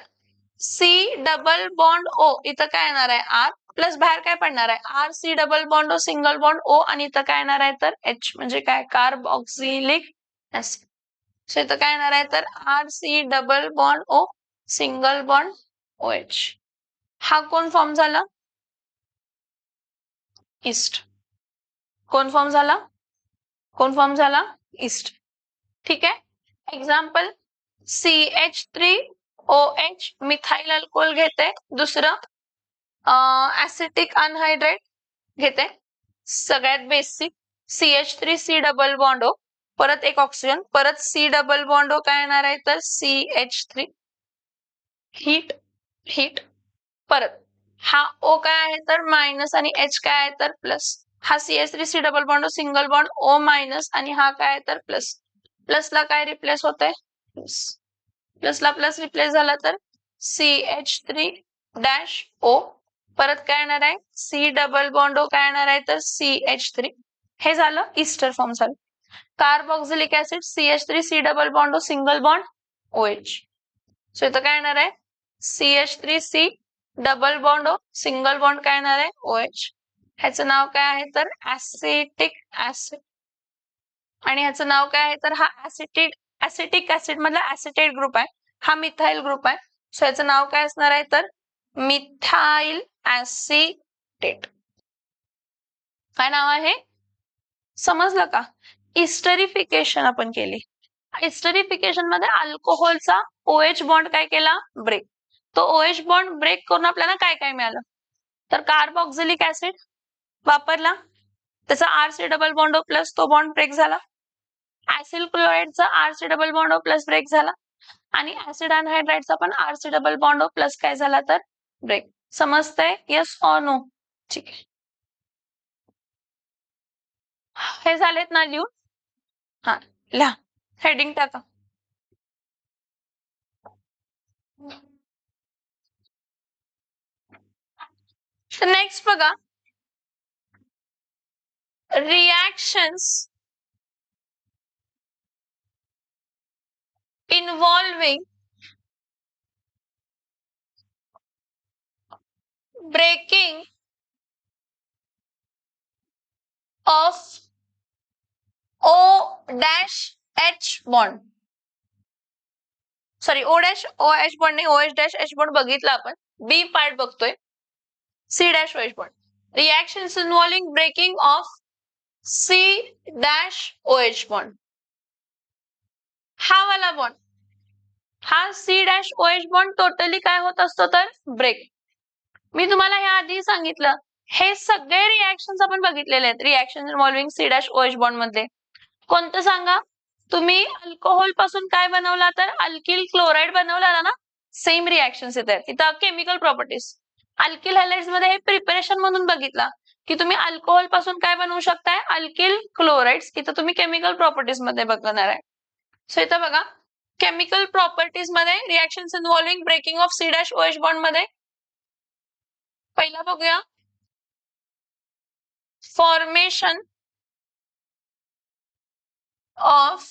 C डबल बॉन्ड O इथं काय येणार आहे R प्लस बाहेर काय पडणार आहे RC double bond O single bond O आणि इथं काय येणार आहे तर H म्हणजे काय कार्बॉक्सिलिक ऍसिड. सो इथं काय येणार आहे तर RC double bond O single bond OH. हा कोण फॉर्म झाला ईस्ट. कोण फॉर्म झाला कोण फॉर्म झाला ईस्ट. ठीक आहे एक्झाम्पल CH3OH मिथाइल अल्कोहोल घेते. दुसरं ऍसिटिक अनहायड्राइड घेते. सगळ्यात basic CH3C double bond O परत एक ऑक्सिजन परत C डबल बॉन्ड O काय येणार आहे तर CH3 हीट हीट परत हा O काय आहे तर मायनस आणि H काय आहे तर प्लस. हा CH3C double bond single bond O minus आणि हा काय आहे तर प्लस. प्लसला काय रिप्लेस होतंय प्लस. प्लसला प्लस रिप्लेस झाला तर CH3-O परत काय येणार आहे C डबल बॉन्ड O काय येणार आहे तर CH3. हे झालं ईस्टर फॉर्म झालं. Carboxylic acid CH3C double bond O single bond OH. So इथं काय येणार आहे CH3C double bond O single bond काय येणार आहे OH. ह्याचं नाव काय आहे तर ऍसिटिक ऍसिड आणि ह्याचं नाव काय आहे तर हा ऍसिटिक ऍसिड मधला ऍसिटेट ग्रुप आहे. हा मिथाइल ग्रुप आहे. सो ह्याचं नाव काय असणार आहे तर मिथाइल ऍसिटेट. काय नाव आहे समजलं का. इस्टरिफिकेशन आपण केली. इस्टरिफिकेशन मध्ये अल्कोहोलचा OH बॉन्ड काय केला ब्रेक. तो OH बॉन्ड ब्रेक करून आपल्याला काय काय मिळालं तर कार्बोक्सिलिक ऍसिड वापरला त्याचा RC double bond O plus तो बॉन्ड ब्रेक झाला. ऍसिड क्लोराइडचा RC double bond O plus break झाला आणि ऍसिड अनहायड्राइडचा पण RC double bond O plus काय झाला तर ब्रेक. समजतंय येस ऑर नो. ठीक आहे हे झालेत ना लिहून. हा लिहा हेडिंग टाका. नेक्स्ट बघा reactions involving breaking of O-H bond. Sorry OH bond नाही OH-H बॉन्ड बघितला आपण. बी पार्ट बघतोय C-OH bond. Reactions involving breaking of C-OH bond. हा वाला बॉन्ड हा C-OH बॉन्ड टोटली काय होत असतो तर ब्रेक. मी तुम्हाला ह्या आधी सांगितलं हे सगळे रिएक्शन्स आपण बघितलेले आहेत. रिएक्शन इन्व्हॉल्विंग C-OH बॉन्ड मध्ये कोणतं सांगा तुम्ही अल्कोहोल पासून काय बनवला तर अल्किल क्लोराइड बनवला ना. सेम रिएक्शन्स येतात इथं केमिकल प्रॉपर्टीज. अल्किल हॅलाइड्स मध्ये हे प्रिपरेशन म्हणून बघितला की तुम्ही अल्कोहोल पासून काय बनवू शकताय अल्किल क्लोराइड्स. इथं तुम्ही केमिकल प्रॉपर्टीज मध्ये बघणार आहे. सो इथं बघा केमिकल प्रॉपर्टीज मध्ये reactions involving breaking of C-OH bond मध्ये पहिला बघूया formation of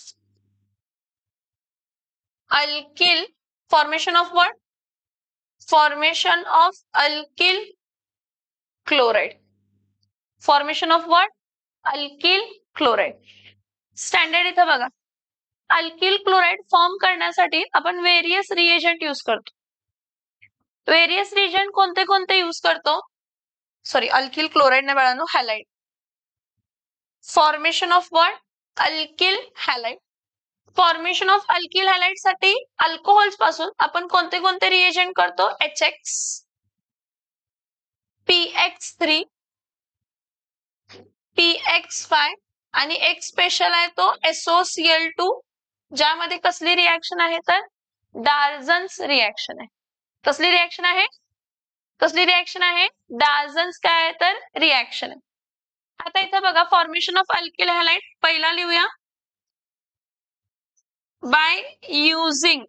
alkyl. Formation of what? Formation of alkyl chloride. Formation of what? Alkyl chloride. Standard इथं बघा अल्किल क्लोराइड फॉर्म करण्यासाठी आपण वेरियस रिएजंट यूज करतो. वेरियस रिएजंट कोणते कोणते यूज करतो सॉरी अल्किल क्लोराइड ने बाळांनो halide. Formation of what alkyl halide. Formation of alkyl halide साठी अल्कोहोल्स पासून आपण कोणते कोणते रिएजंट करतो HX, PX3, PX5 आणि एक स्पेशल आहे तो SOCl2 ज्यामध्ये कसली रिएक्शन आहे तर डार्झन्स रिएक्शन आहे. कसली रिएक्शन आहे कसली रिएक्शन आहे डार्झन्स काय आहे तर रिएक्शन आहे. आता इथं बघा फॉर्मेशन ऑफ अल्किल हॅलाइड पहिला लिहूया by using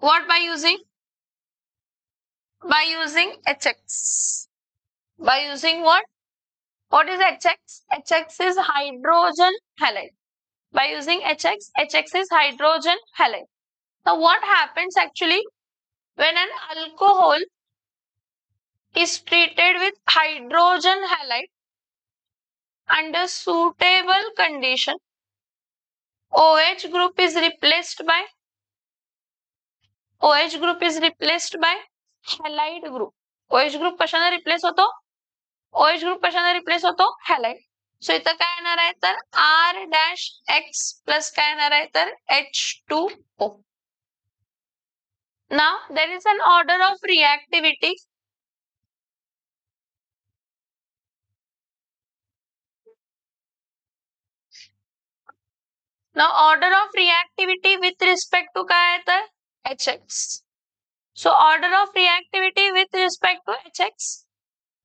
what by using HX. By using what is HX? HX is hydrogen halide. By using HX is hydrogen halide. Now what happens actually when an alcohol is treated with hydrogen halide under suitable condition, OH group is replaced by halide group. OH group कशाने replace होतो OH group कशाने replace होतो halide. So इथं काय येणार आहे तर R-X plus काय येणार आहे तर H2O. Now there is an order of reactivity. Now order of reactivity with respect to काय आहे तर HX. So order of reactivity with respect to HX.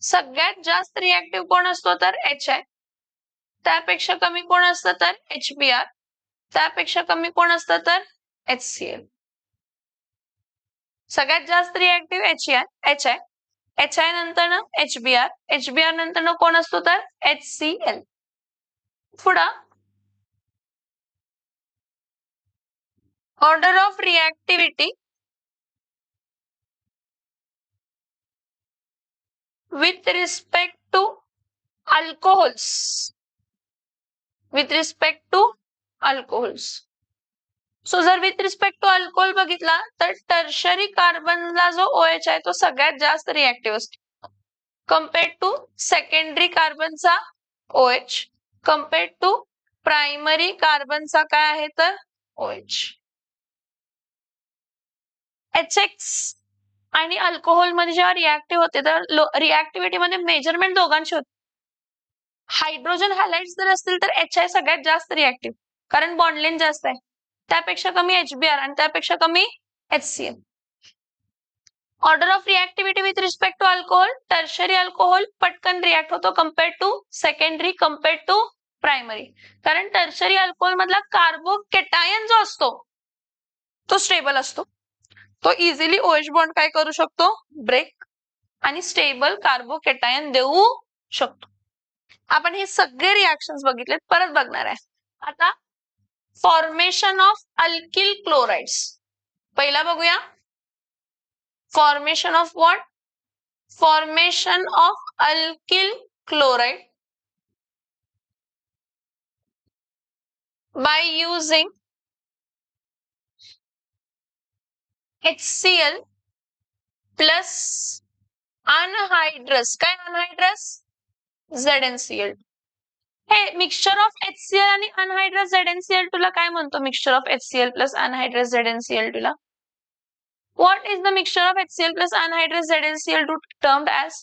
सगळ्यात जास्त रिएक्टिव्ह कोण असतो तर HI. त्यापेक्षा कमी कोण असतं तर HBr. त्यापेक्षा कमी कोण असतं तर HCl. सगळ्यात जास्त रिएक्टिव्ह HI. HI नंतर ना HBr. HBr नंतर ना कोण असतो तर HCl. पुढं order of reactivity with respect to alcohols. With respect to alcohols. So जर विथ रिस्पेक्ट टू अल्कोहोल बघितला तर टर्शरी कार्बनला जो OH आहे तो सगळ्यात जास्त रिएक्टिव्ह असतो कंपेअर्ड टू सेकंडरी कार्बनचा OH कंपेअर्ड टू प्रायमरी कार्बनचा काय आहे तर OH. HX आणि अल्कोहोल मध्ये जेव्हा रिएक्टिव्ह होते तर रिएक्टिव्हिटी मध्ये मेजरमेंट दोघांची होते. हायड्रोजन हॅलाइड्स जर असतील तर HI सगळ्यात जास्त रिएक्टिव्ह कारण बॉन्ड लेंथ जास्त आहे. त्यापेक्षा कमी HBr आणि त्यापेक्षा कमी HCl. Order of reactivity with respect to alcohol. Tertiary alcohol पटकन रिएक्ट होतो compared to secondary compared to primary. कारण टर्शरी अल्कोहोल मधला कार्बोकेटायन जो असतो तो स्टेबल असतो. तो इझिली OH बॉन्ड काय करू शकतो ब्रेक आणि स्टेबल कार्बोकेटायन देऊ शकतो. आपण हे सगळे रिएक्शन्स बघितलेत परत बघणार आहे. आता फॉर्मेशन ऑफ अल्किल क्लोराइड्स पहिला बघूया. Formation of what? Formation of alkyl chloride by using HCl plus anhydrous. काय अनहायड्रस? ZnCl. हे मिक्सचर ऑफ HCl आणि अनहायड्रस ZnCl2 ला काय म्हणतो? Mixture of HCl plus anhydrous ZnCl2 ला what is the mixture of HCl plus anhydrous ZnCl2 termed as?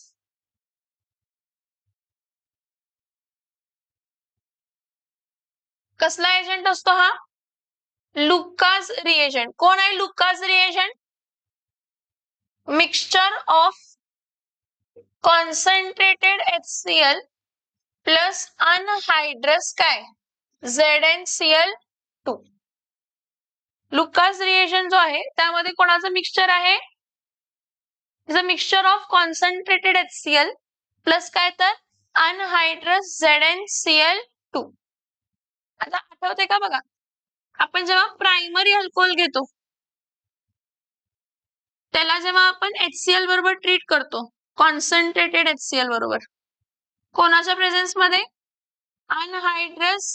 कसला agent असतो हा? Lucas reagent. कोण आहे Lucas reagent? Mixture of concentrated HCl plus anhydrous काय ZnCl2. लुकास रिएजंट जो आहे त्यामध्ये कोणाचं मिक्सचर आहे? Is a mixture of concentrated HCl plus काय तर अनहायड्रस ZnCl2. आता आठवते का बघा आपण जेव्हा प्रायमरी अल्कोहोल घेतो त्याला जेव्हा आपण HCl बरोबर ट्रीट करतो कॉन्सन्ट्रेटेड HCl बरोबर कोणाच्या प्रेझेन्स मध्ये अनहायड्रस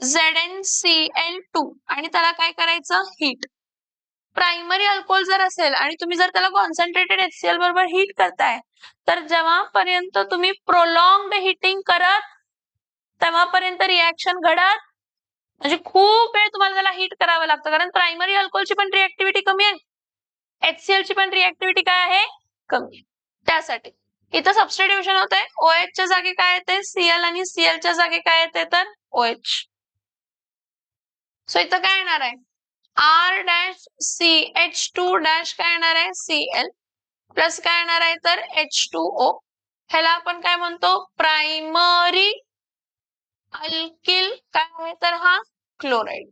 ZnCl2 आणि त्याला काय करायचं हीट. प्रायमरी अल्कोहोल जर असेल आणि तुम्ही जर त्याला कॉन्सन्ट्रेटेड HCl बरोबर हीट करताय तर जेव्हापर्यंत तुम्ही प्रोलॉंग्ड हीटिंग करत तेव्हापर्यंत रिएक्शन घडत म्हणजे खूप वेळ तुम्हाला त्याला हीट करावं लागतं कारण प्रायमरी अल्कोहोलची पण रिएक्टिव्हिटी कमी आहे HCl ची पण रिएक्टिव्हिटी काय आहे कमी. त्यासाठी इथं सबस्टिट्यूशन होत आहे OH च्या जागी काय येते Cl आणि Cl च्या जागी काय येते तर OH. सो इथं काय येणार आहे R डॅश CH2 डॅश काय येणार आहे Cl प्लस काय येणार आहे तर H2O. ह्याला आपण काय म्हणतो प्रायमरी अल्किल काय आहे तर हा क्लोराइड.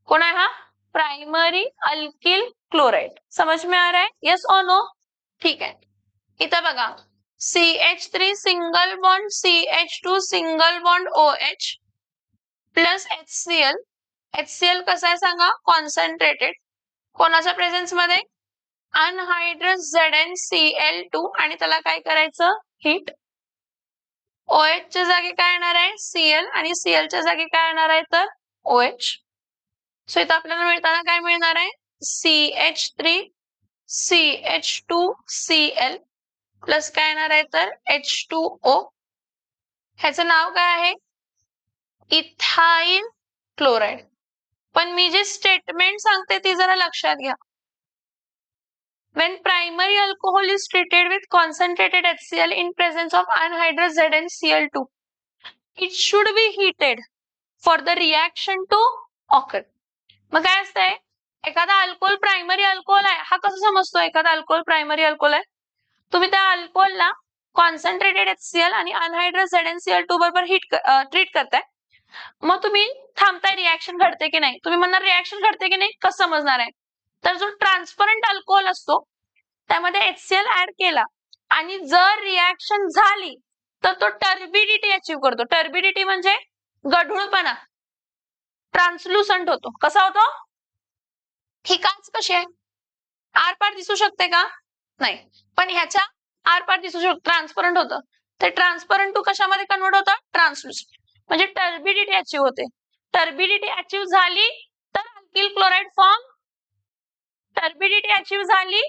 कौन है हा प्राइमरी अल्किल क्लोराइड. समझ में आ रहा है यस और नो? ठीक है इथं बघा CH3 single bond CH2 single bond OH plus HCl. HCl कसा आहे सांगा कॉन्सन्ट्रेटेड कोणाच्या प्रेझेन्स मध्ये अनहायड्रस ZnCl2 आणि त्याला काय करायचं हीट. OH च्या जागी काय येणार आहे Cl आणि Cl च्या जागी काय येणार आहे तर OH. सो इथं आपल्याला मिळताना काय मिळणार आहे CH3 CH2 Cl प्लस काय येणार आहे तर H2O. ह्याचं नाव काय आहे इथाइल क्लोराइड. पण मी जे स्टेटमेंट सांगते ती जरा लक्षात घ्या. When primary alcohol is treated with concentrated HCl in presence of anhydrous ZnCl2, it should be heated for the reaction to occur. मग काय असतंय एखादा अल्कोहोल प्रायमरी अल्कोहोल आहे, हा कसं समजतो एखादा अल्कोहोल प्रायमरी अल्कोहोल आहे? तुम्ही त्या अल्कोहोलला कॉन्सन्ट्रेटेड HCl आणि अनहायड्रस ZnCl2 बरोबर ट्रीट करताय. मग तुम्ही थांबताय, रिॲक्शन घडते की नाही? तुम्ही म्हणणार रिॲक्शन घडते की नाही, कसं समजणार आहे? तर जो ट्रान्सपरंट अल्कोहोल असतो त्यामध्ये HCl ऍड केला आणि जर रिॲक्शन झाली तर तो टर्बिडिटी अचीव करतो. टर्बिडिटी म्हणजे गढूळपणा, ट्रान्सलुसंट होतो. कसा होतो? ही काच कशी आहे? आरपार दिसू शकते का? नाही. पण ह्याच्या आरपार दिसू शकतो, ट्रान्सपरंट होतं. ते ट्रान्सपरंट टू कशामध्ये कन्वर्ट होतं? ट्रान्सलुसंट. म्हणजे टर्बिडिटी अचीव होते. टर्बिडिटी अचीव झाली तर alkyl chloride form. Turbidity achieve झाली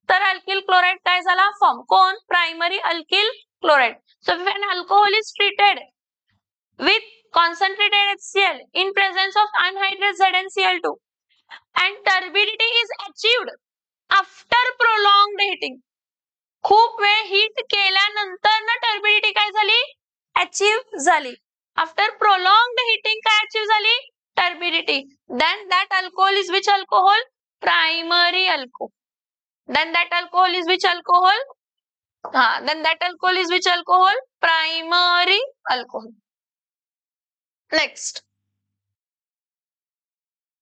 तर अल्किल क्लोराइड काय झाला? फॉर्म. कोण? Primary alkyl chloride. So if an alcohol is treated with concentrated HCl in presence of anhydrous ZnCl2 and turbidity is achieved after prolonged heating. खूप वेळ heat केल्यानंतर ना turbidity काय झाली? अचीव झाली. आफ्टर प्रोलॉंग्ड हीटिंग काय अचीव झाली? Turbidity. Then that alcohol is which alcohol? Primary alcohol. Then that alcohol is which alcohol? Then that alcohol is which alcohol? Primary alcohol. Next.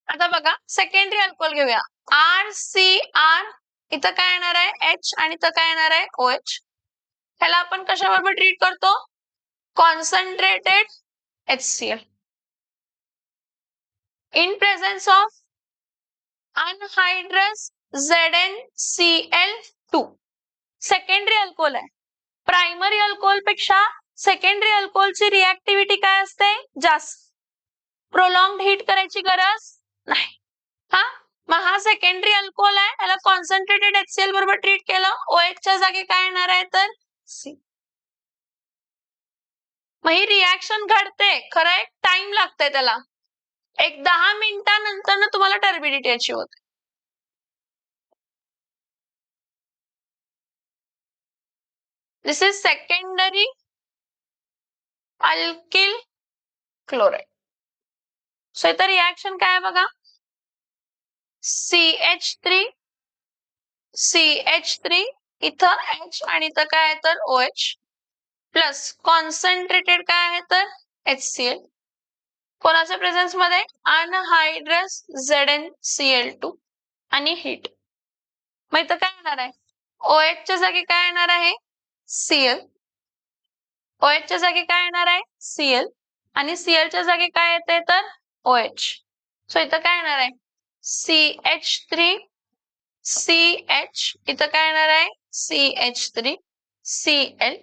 आता बघा सेकंडरी अल्कोहोल घेऊया. RCr, इथं काय येणार आहे? H आणि इथं काय येणार आहे? OH. ह्याला आपण कशाबरोबर ट्रीट करतो? Concentrated HCl in presence of anhydrous ZnCl2. Secondary alcohol आहे. प्रायमरी अल्कोहोल पेक्षा सेकंडरी अल्कोहोलची रिॲक्टिव्हिटी काय असते? जास्त. प्रोलॉंग्ड हीट करायची गरज नाही. मग हा सेकंडरी अल्कोहोल आहे, याला कॉन्सन्ट्रेटेड HCl बरोबर ट्रीट केलं, OH च्या जागी काय येणार आहे? तर C. मग ही रिॲक्शन घडते, खरं एक टाइम लागतंय त्याला. एक 10 मिनिटानंतर ना तुम्हाला टर्बिडिटी अचीव होते. This is secondary alkyl chloride. So इथं रिॲक्शन काय आहे बघा? CH3 इथं H आणि इथं काय आहे? तर OH प्लस कॉन्सन्ट्रेटेड काय आहे? तर HCl. कोणाच्या प्रेझेन्स मध्ये? अनहायड्रस ZnCl2 आणि हीट. मग इथं काय येणार आहे? OH च्या जागी काय येणार आहे? Cl. OH च्या जागी काय येणार आहे? Cl. आणि Cl च्या जागी काय येते? तर OH. सो इथं काय येणार आहे? CH3 CH, इथं काय येणार आहे? CH3 Cl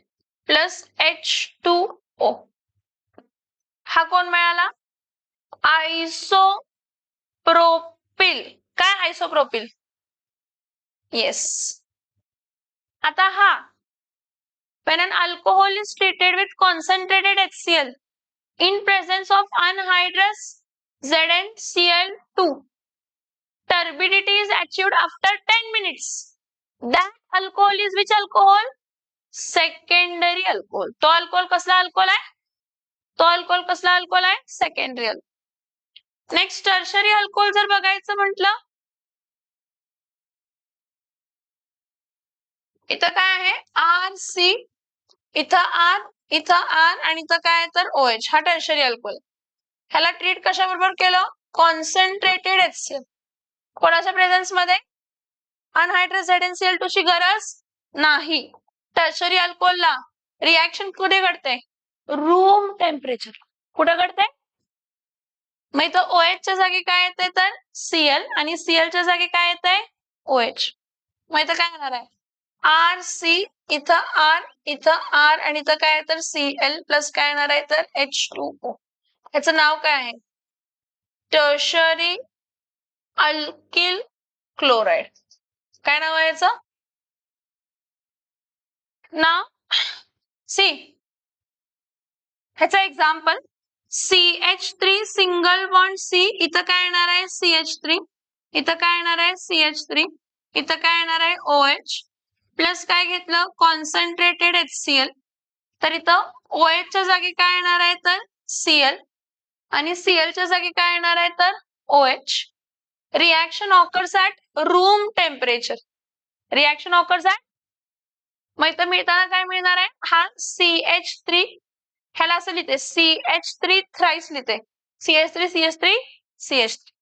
plus H2O. हा कोण मिळाला? आयसोप्रोपिल. काय आयसोप्रोपिल? येस. आता हा when an alcohol is treated with concentrated HCl in presence of anhydrous ZnCl2, turbidity is achieved after 10 minutes. That alcohol is which alcohol? Secondary alcohol. तो alcohol कसला alcohol आहे? तो अल्कोहोल कसला alcohol आहे? Secondary alcohol. Next tertiary alcohol जर बघायचं म्हटलं, इथं काय आहे? RC, इथं R, इथं R आणि इथं काय? तर OH. हा टर्शरी अल्कोहोल. ह्याला ट्रीट कशाबरोबर केलं? Concentrated HCl. कोणाच्या प्रेझेन्स मध्ये? अनहायड्रस ZnCl2 ची गरज नाही. टर्शरी अल्कोहोलला रिॲक्शन कुठे घडते? Room temperature. कुठे घडते? मग इथं OH च्या जागी काय येते? तर Cl आणि Cl च्या जागी काय येते? OH. मग इथं काय येणार आहे? RC, इथं R, इथं R आणि इथं काय आहे? तर Cl प्लस काय येणार आहे? तर H2O. ह्याचं नाव काय आहे? Tertiary alkyl chloride. काय नाव आहे याचं? नाव सी. ह्याचं example CH3 single bond C, इथं काय येणार आहे? CH3, इथं काय येणार आहे? CH3, इथं काय येणार आहे? OH प्लस काय घेतलं? Concentrated HCl. तर इथं OH च्या जागी काय येणार आहे? तर Cl आणि Cl च्या जागी काय येणार आहे? तर OH. Reaction occurs at room temperature. Reaction occurs at, मग इथं मिळताना काय मिळणार आहे, हा CH3, ह्याला असं लिहिते CH3 थ्राईस लिहिते, CH3 CH3 CH3.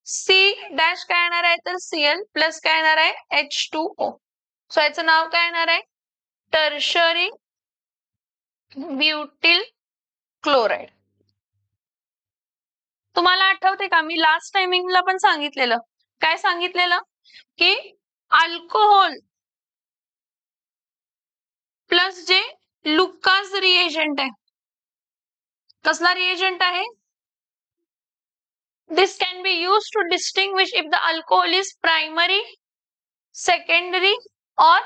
C dash काय येणार आहे तर Cl प्लस काय येणार आहे H2O. सो याचं नाव काय येणार आहे, टर्शरी ब्युटिल क्लोराईड. तुम्हाला आठवते का, मी लास्ट टायमिंगला पण सांगितलेलं, काय सांगितलेलं की अल्कोहोल प्लस जे लुकास रिएजंट आहे, कसला रिएजंट आहे, this can be use to distinguish if the alcohol is primary, secondary or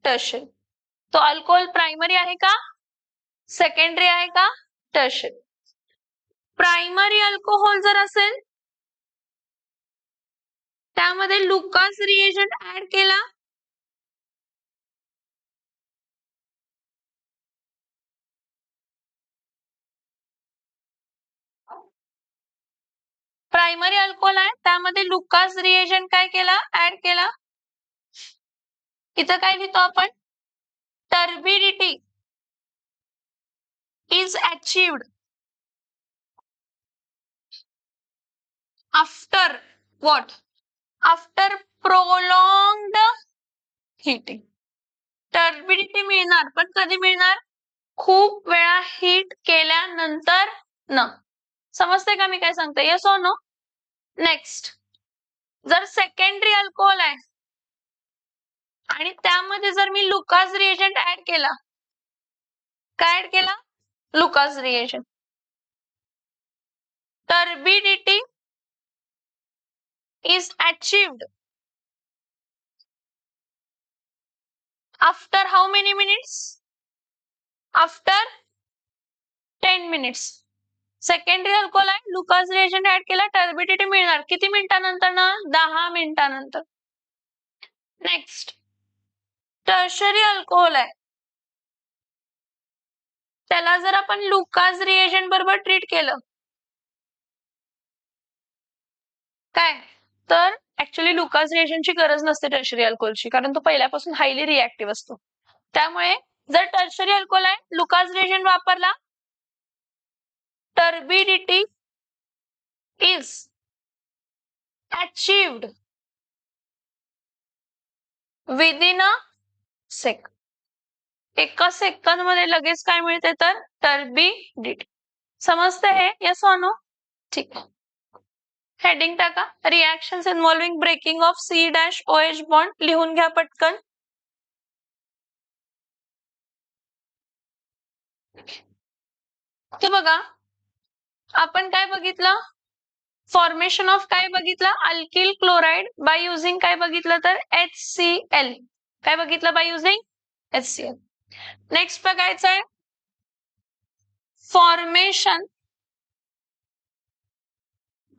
tertiary. तो अल्कोहोल प्रायमरी आहे का, सेकंडरी आहे का, टर्शरी. प्रायमरी अल्कोहोल जर असेल त्यामध्ये लुकास रिएजंट ऍड केला, प्रायमरी अल्कोहोल आहे त्यामध्ये लुकास रिएजंट काय केला, ऍड केला. इथं काय लिहितो आपण, turbidity is achieved after what, after प्रोलॉंग्ड heating. Turbidity मिळणार पण कधी मिळणार, खूप वेळा हीट केल्यानंतर न. समजते का मी काय सांगते, येस और नो. नेक्स्ट, जर सेकंडरी अल्कोहोल आहे आणि त्यामध्ये जर मी लुकास रिएजंट ऍड केला, काय ऍड केला, Lucas reagent, turbidity is achieved after how many minutes, after 10 minutes. Secondary alcohol आहे, लुकास रिएजंट ऍड केला, टर्बिडिटी मिळणार किती मिनिटानंतर ना, 10 मिनिटानंतर. नेक्स्ट, टर्शरी अल्कोहोल आहे, त्याला जर आपण लुकास रिएजंट बरोबर ट्रीट केलं, काय तर ऍक्च्युअली लुकास रिएजंटची गरज नसते टर्शरी अल्कोहोलची, कारण तो पहिल्यापासून हायली रिएक्टिव्ह असतो. त्यामुळे जर टर्शरी अल्कोहोल आहे, लुकास रिएजंट वापरला, turbidity is achieved within a second. एका सेकंद मध्ये लगेच काय मिळते तर टर्बिडिटी. समजते हे, यस और नो. ठीक आहे, हेडिंग टाका, reactions involving breaking of C-OH bond, लिहून घ्या पटकन. ते बघा, आपण काय बघितलं, फॉर्मेशन ऑफ काय बघितलं, अल्किल क्लोराइड बाय युजिंग काय बघितलं तर HCl. काय बघितलं, बाय युजिंग HCl. नेक्स्ट बघायचं आहे formation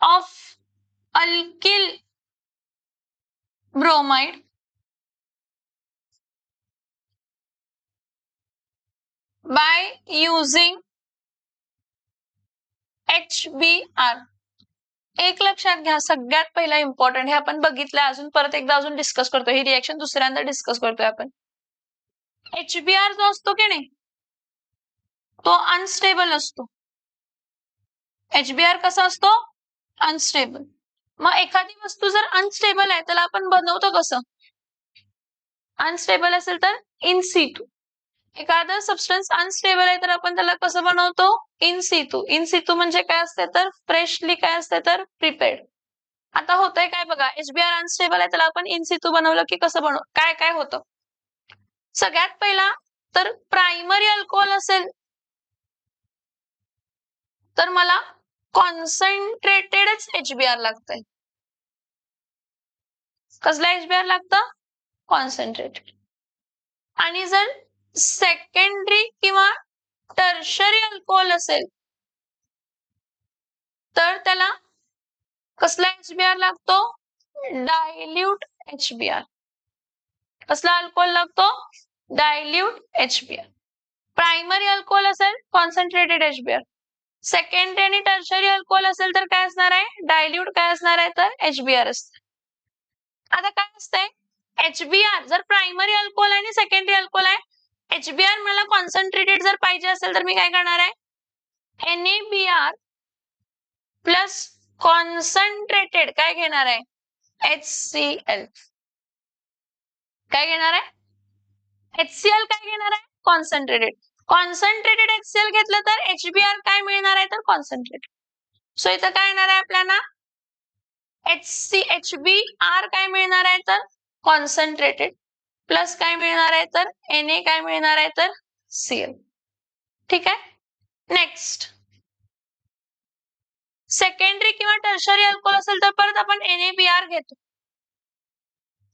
of alkyl bromide by using HBr. एक लक्षात घ्या, सगळ्यात पहिला इम्पॉर्टंट, हे आपण बघितलं, अजून परत एकदा अजून डिस्कस करतोय, ही रिएक्शन दुसऱ्यांदा डिस्कस करतोय आपण. HBr जो असतो की नाही, तो अनस्टेबल असतो. HBr कसा असतो, अनस्टेबल. मग एखादी वस्तू जर अनस्टेबल आहे त्याला आपण बनवतो कसं, अनस्टेबल असेल तर इन सिटू. एखादा सबस्टन्स अनस्टेबल आहे तर आपण त्याला कसं बनवतो, इन सिटू. इन सिटू म्हणजे काय असते तर फ्रेशली काय असते तर प्रिपेअर्ड. आता होतंय काय बघा, HBr अनस्टेबल आहे त्याला आपण इन सिटू बनवलं की कसं बनव, काय काय होतं. सगळ्यात पहिला तर प्रायमरी अल्कोहोल असेल तर मला कॉन्सन्ट्रेटेडच HBr लागतंय. कसला HBr लागतं, कॉन्सन्ट्रेटेड. आणि जर सेकंडरी किंवा टर्शरी अल्कोहोल असेल तर त्याला कसला HBr लागतो, डायल्यूट HBr. कसला अल्कोहोल लागतो, डायल्यूट HBr. प्रायमरी अल्कोहोल असेल कॉन्सन्ट्रेटेड HBr, सेकंडरी आणि टर्शरी अल्कोहोल असेल तर काय असणार आहे, डायल्यूट काय असणार आहे तर HBr असणार. आता काय असतंय, HBr जर प्रायमरी अल्कोहोल आणि सेकंडरी अल्कोहोल आहे, HBr मला कॉन्सन्ट्रेटेड जर पाहिजे असेल तर मी काय करणार आहे, NaBr प्लस कॉन्सन्ट्रेटेड काय घेणार आहे, HCl. काय घेणार आहे, HCl काय घेणार आहे, कॉन्सन्ट्रेटेड. कॉन्सन्ट्रेटेड HCl घेतलं तर HBr काय मिळणार आहे तर कॉन्सन्ट्रेटेड. सो इथं काय येणार आहे आपल्याला, HBr काय मिळणार आहे तर कॉन्सन्ट्रेटेड प्लस काय मिळणार आहे तर Na काय मिळणार आहे तर Cl. ठीक आहे. नेक्स्ट, सेकंडरी किंवा टर्शरी अल्कोहोल असेल तर परत आपण NaBr घेतो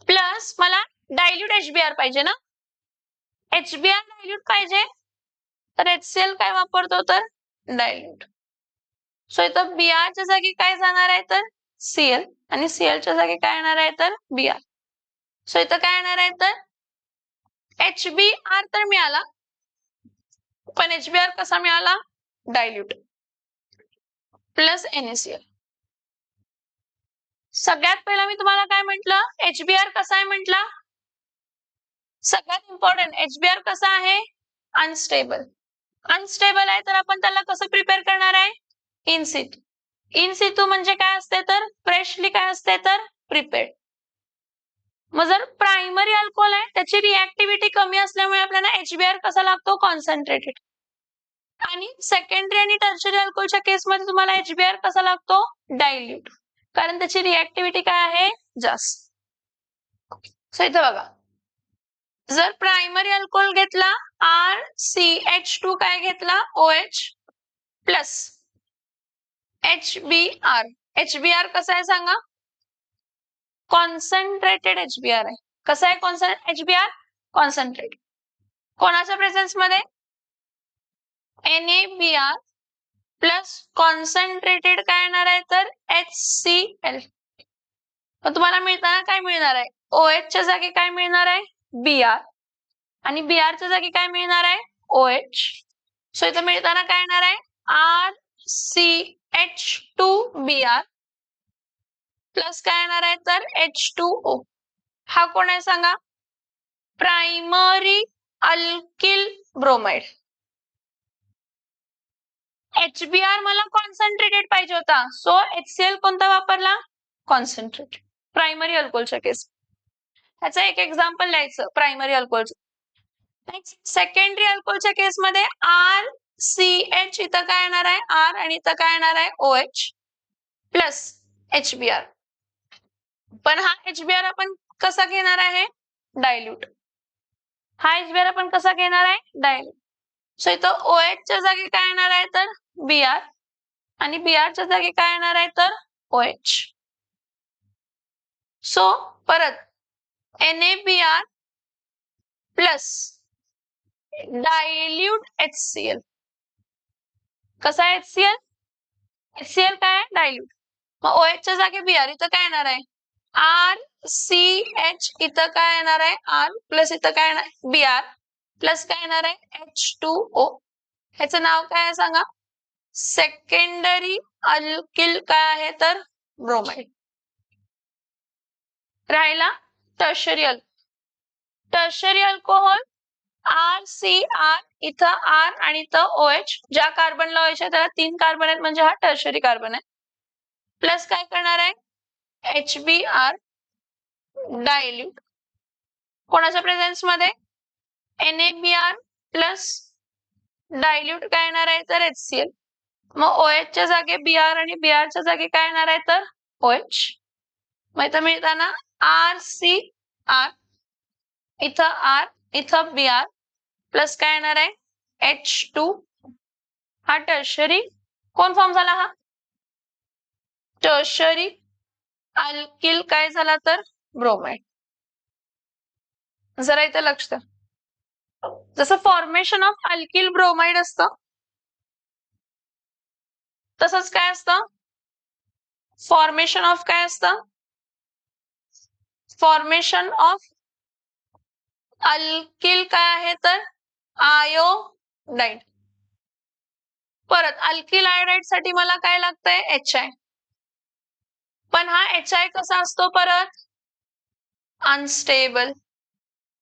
प्लस मला डायल्यूट HBr पाहिजे ना, HBr डायल्यूट पाहिजे तर HCl काय वापरतो तर डायल्यूट. सो इथं Br च्या जागी काय जाणार आहे तर Cl आणि Cl च्या जागी काय येणार आहे तर Br. सो इथं काय येणार आहे तर HBr तर मिळाला, पण HBr कसा मिळाला, डायल्यूट प्लस NaCl. सगळ्यात पहिला मी तुम्हाला काय म्हटलं, HBr कसा आहे म्हटलं, सगळ्यात इम्पॉर्टंट HBr कसा आहे, अनस्टेबल. अनस्टेबल आहे तर आपण त्याला कसं प्रिपेअर करणार आहे, इन सितू. इन सितू म्हणजे काय असते तर फ्रेशली काय असते तर प्रिपेअर्ड. मग जर प्रायमरी अल्कोहोल आहे त्याची रिएक्टिव्हिटी कमी असल्यामुळे आपल्याला HBr कसा लागतो, कॉन्सन्ट्रेटेड. आणि सेकंडरी आणि टर्शरी अल्कोहोलच्या केसमध्ये तुम्हाला HBr कसा लागतो, डायल्यूट, कारण त्याची रिएक्टिव्हिटी काय आहे, जास्त. सो इथं बघा, जर प्रायमरी अल्कोहोल घेतला RCH2 काय घेतला OH प्लस HBr. HBr कसा आहे सांगा, कॉन्सन्ट्रेटेड HBr आहे. कसा आहे HBr, कॉन्सन्ट्रेटेड. कोणाच्या प्रेझेन्स मध्ये, NaBr प्लस कॉन्सन्ट्रेटेड काय येणार आहे तर HCl. तुम्हाला मिळताना काय मिळणार आहे, OH च्या जागी काय मिळणार आहे, Br आणि Br च्या जागी काय मिळणार आहे, OH. सो इथं मिळताना काय येणार आहे, RCH2Br प्लस काय येणार आहे तर H2O. हा कोण आहे सांगा, प्रायमरी अल्किल ब्रोमाइड. HBr मला कॉन्सन्ट्रेटेड पाहिजे होता, सो HCl कोणता वापरला, कॉन्सन्ट्रेटेड, प्रायमरी अल्कोहोलच्या केस. ह्याचं एक एक्झाम्पल द्यायचं प्रायमरी अल्कोहोलचं. नेक्स्ट, सेकंडरी अल्कोहोलच्या केसमध्ये RCH इथं काय येणार आहे, R आणि इथं काय येणार आहे OH प्लस HBr. पण हा HBr आपण कसा घेणार आहे, डायल्यूट. हा HBr आपण कसा घेणार आहे, डायल्यूट. सो इथं OH च्या जागी काय येणार आहे तर Br आणि Br च्या जागी काय येणार आहे तर OH. सो परत NaBr प्लस डायल्यूट HCl. कसा आहे HCl, HCl काय आहे, डायल्यूट. मग OH च्या जागी Br, इथं काय येणार आहे RCH, इथं काय येणार आहे R प्लस इथं काय येणार Br प्लस काय येणार आहे H2O. ह्याचं नाव काय आहे सांगा, सेकंडरी अल्किल काय आहे तर ब्रोमाइड. राहिला tertiary alcohol. Tertiary alcohol RCr, इथं R आणि इथं OH. ज्या कार्बनला OH आहे त्याला 3 कार्बन आहेत म्हणजे हा टर्शरी कार्बन आहे. प्लस काय करणार आहे HBr डायल्यूट. कोणाच्या प्रेझेन्स मध्ये, NaBr प्लस डायल्यूट काय येणार आहे तर HCl. मग OH च्या जागी Br आणि Br च्या जागी काय येणार आहे तर OH. मग इथं मिळताना RCr, इथं R इथं Br प्लस काय येणार आहे H2. हा टर्शरी कोण फॉर्म झाला, हा टर्शरी अल्किल काय झाला तर ब्रोमाइड. जरा इथं लक्ष द्या, जसं फॉर्मेशन ऑफ अल्किल ब्रोमाइड असतं तसंच काय असतं, फॉर्मेशन ऑफ काय असतं, फॉर्मेशन ऑफ अल्किल काय आहे तर आयोडाइड. परत अल्किल आयोडाईड साठी मला काय लागतंय HI, पण हा HI कसा असतो परत अनस्टेबल.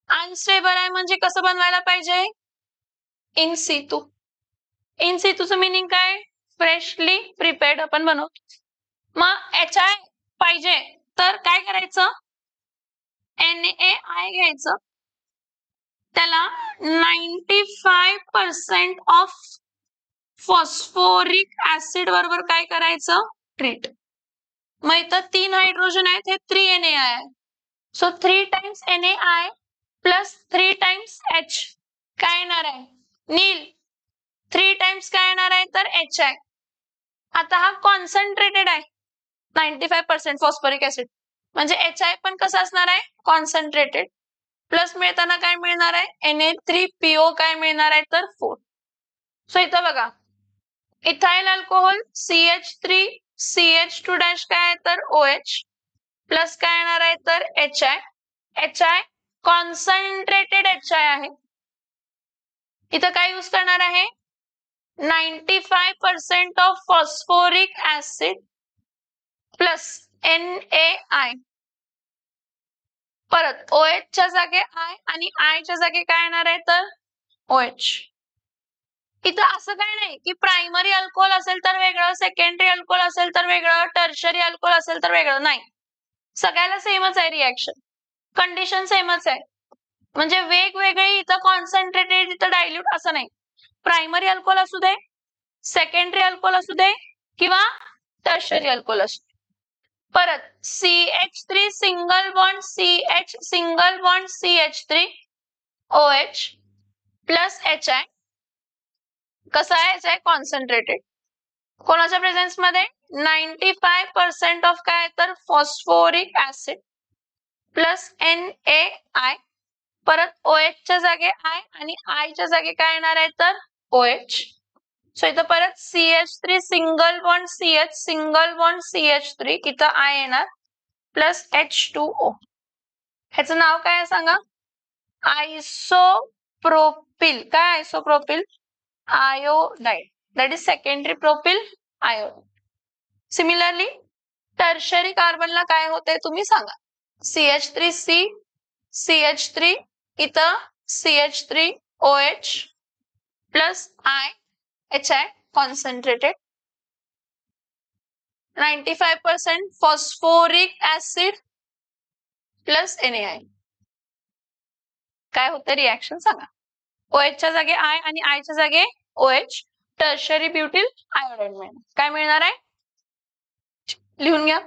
अनस्टेबल आहे म्हणजे कसं बनवायला पाहिजे इन सितू. इन सितूचं मिनिंग काय फ्रेशली प्रिपेअर्ड आपण बनवतो. मग HI पाहिजे तर काय करायचं NaI घ्यायचं, त्याला 95% ऑफ फॉस्फोरिक ऍसिड बरोबर काय करायचं ट्रीट. मग इथं 3 हायड्रोजन आहेत, हे 3 Na आहे. So 3 times NaI plus 3 times H काय येणार आहे नील. 3 टाइम्स काय येणार आहे तर HI. आता हा कॉन्सन्ट्रेटेड आहे 95% फॉस्फोरिक ऍसिड, म्हणजे HI पण कसं असणार आहे कॉन्सन्ट्रेटेड. प्लस मिळताना काय मिळणार आहे Na3PO काय मिळणार आहे तर 4. सो इथं बघा ethyl alcohol CH3 CH2 dash काय आहे तर OH प्लस काय येणार आहे तर HI. HI कॉन्सन्ट्रेटेड HI आहे. इथं काय यूज करणार आहे 95% of phosphoric acid plus NaI. परत OH च्या जागे I आणि I च्या जागे काय येणार आहे तर OH. इथं असं काय नाही की प्रायमरी अल्कोहोल असेल तर वेगळं, सेकंडरी अल्कोहोल असेल तर वेगळं, टर्शरी अल्कोहोल असेल तर वेगळं, नाही. सगळ्याला सेमच आहे रिएक्शन, कंडिशन सेमच आहे. म्हणजे वेगवेगळी इथं कॉन्सन्ट्रेटेड इथं डायल्यूट असं नाही. प्रायमरी अल्कोहोल असू दे, सेकंडरी अल्कोहोल असू दे किंवा टर्शरी अल्कोहोल असू दे. परत CH3 single bond CH single bond CH3 OH plus HI कसा आहे HI कॉन्सन्ट्रेटेड. कोणाच्या प्रेझेन्स मध्ये 95% ऑफ काय तर फॉस्फोरिक ऍसिड प्लस NaI. परत OH च्या जागे I आणि I च्या जागे काय येणार आहे तर OH. सो इथं परत CH3 single bond CH single bond CH3 इथं I येणार प्लस H2O. ह्याचं नाव काय आहे सांगा आयसोप्रोपिल. काय isopropyl iodide, that is secondary propyl iodide. Similarly tertiary कार्बनला काय होते तुम्ही सांगा CH3C CH3 इथं CH3OH plus I HI concentrated 95% phosphoric acid plus NaI. काय होतं रिएक्शन सांगा OH च्या जागे I आणि I च्या जागे OH टर्शरी ब्युटिल आयोडाइड मिळणार. काय मिळणार आहे लिहून घ्या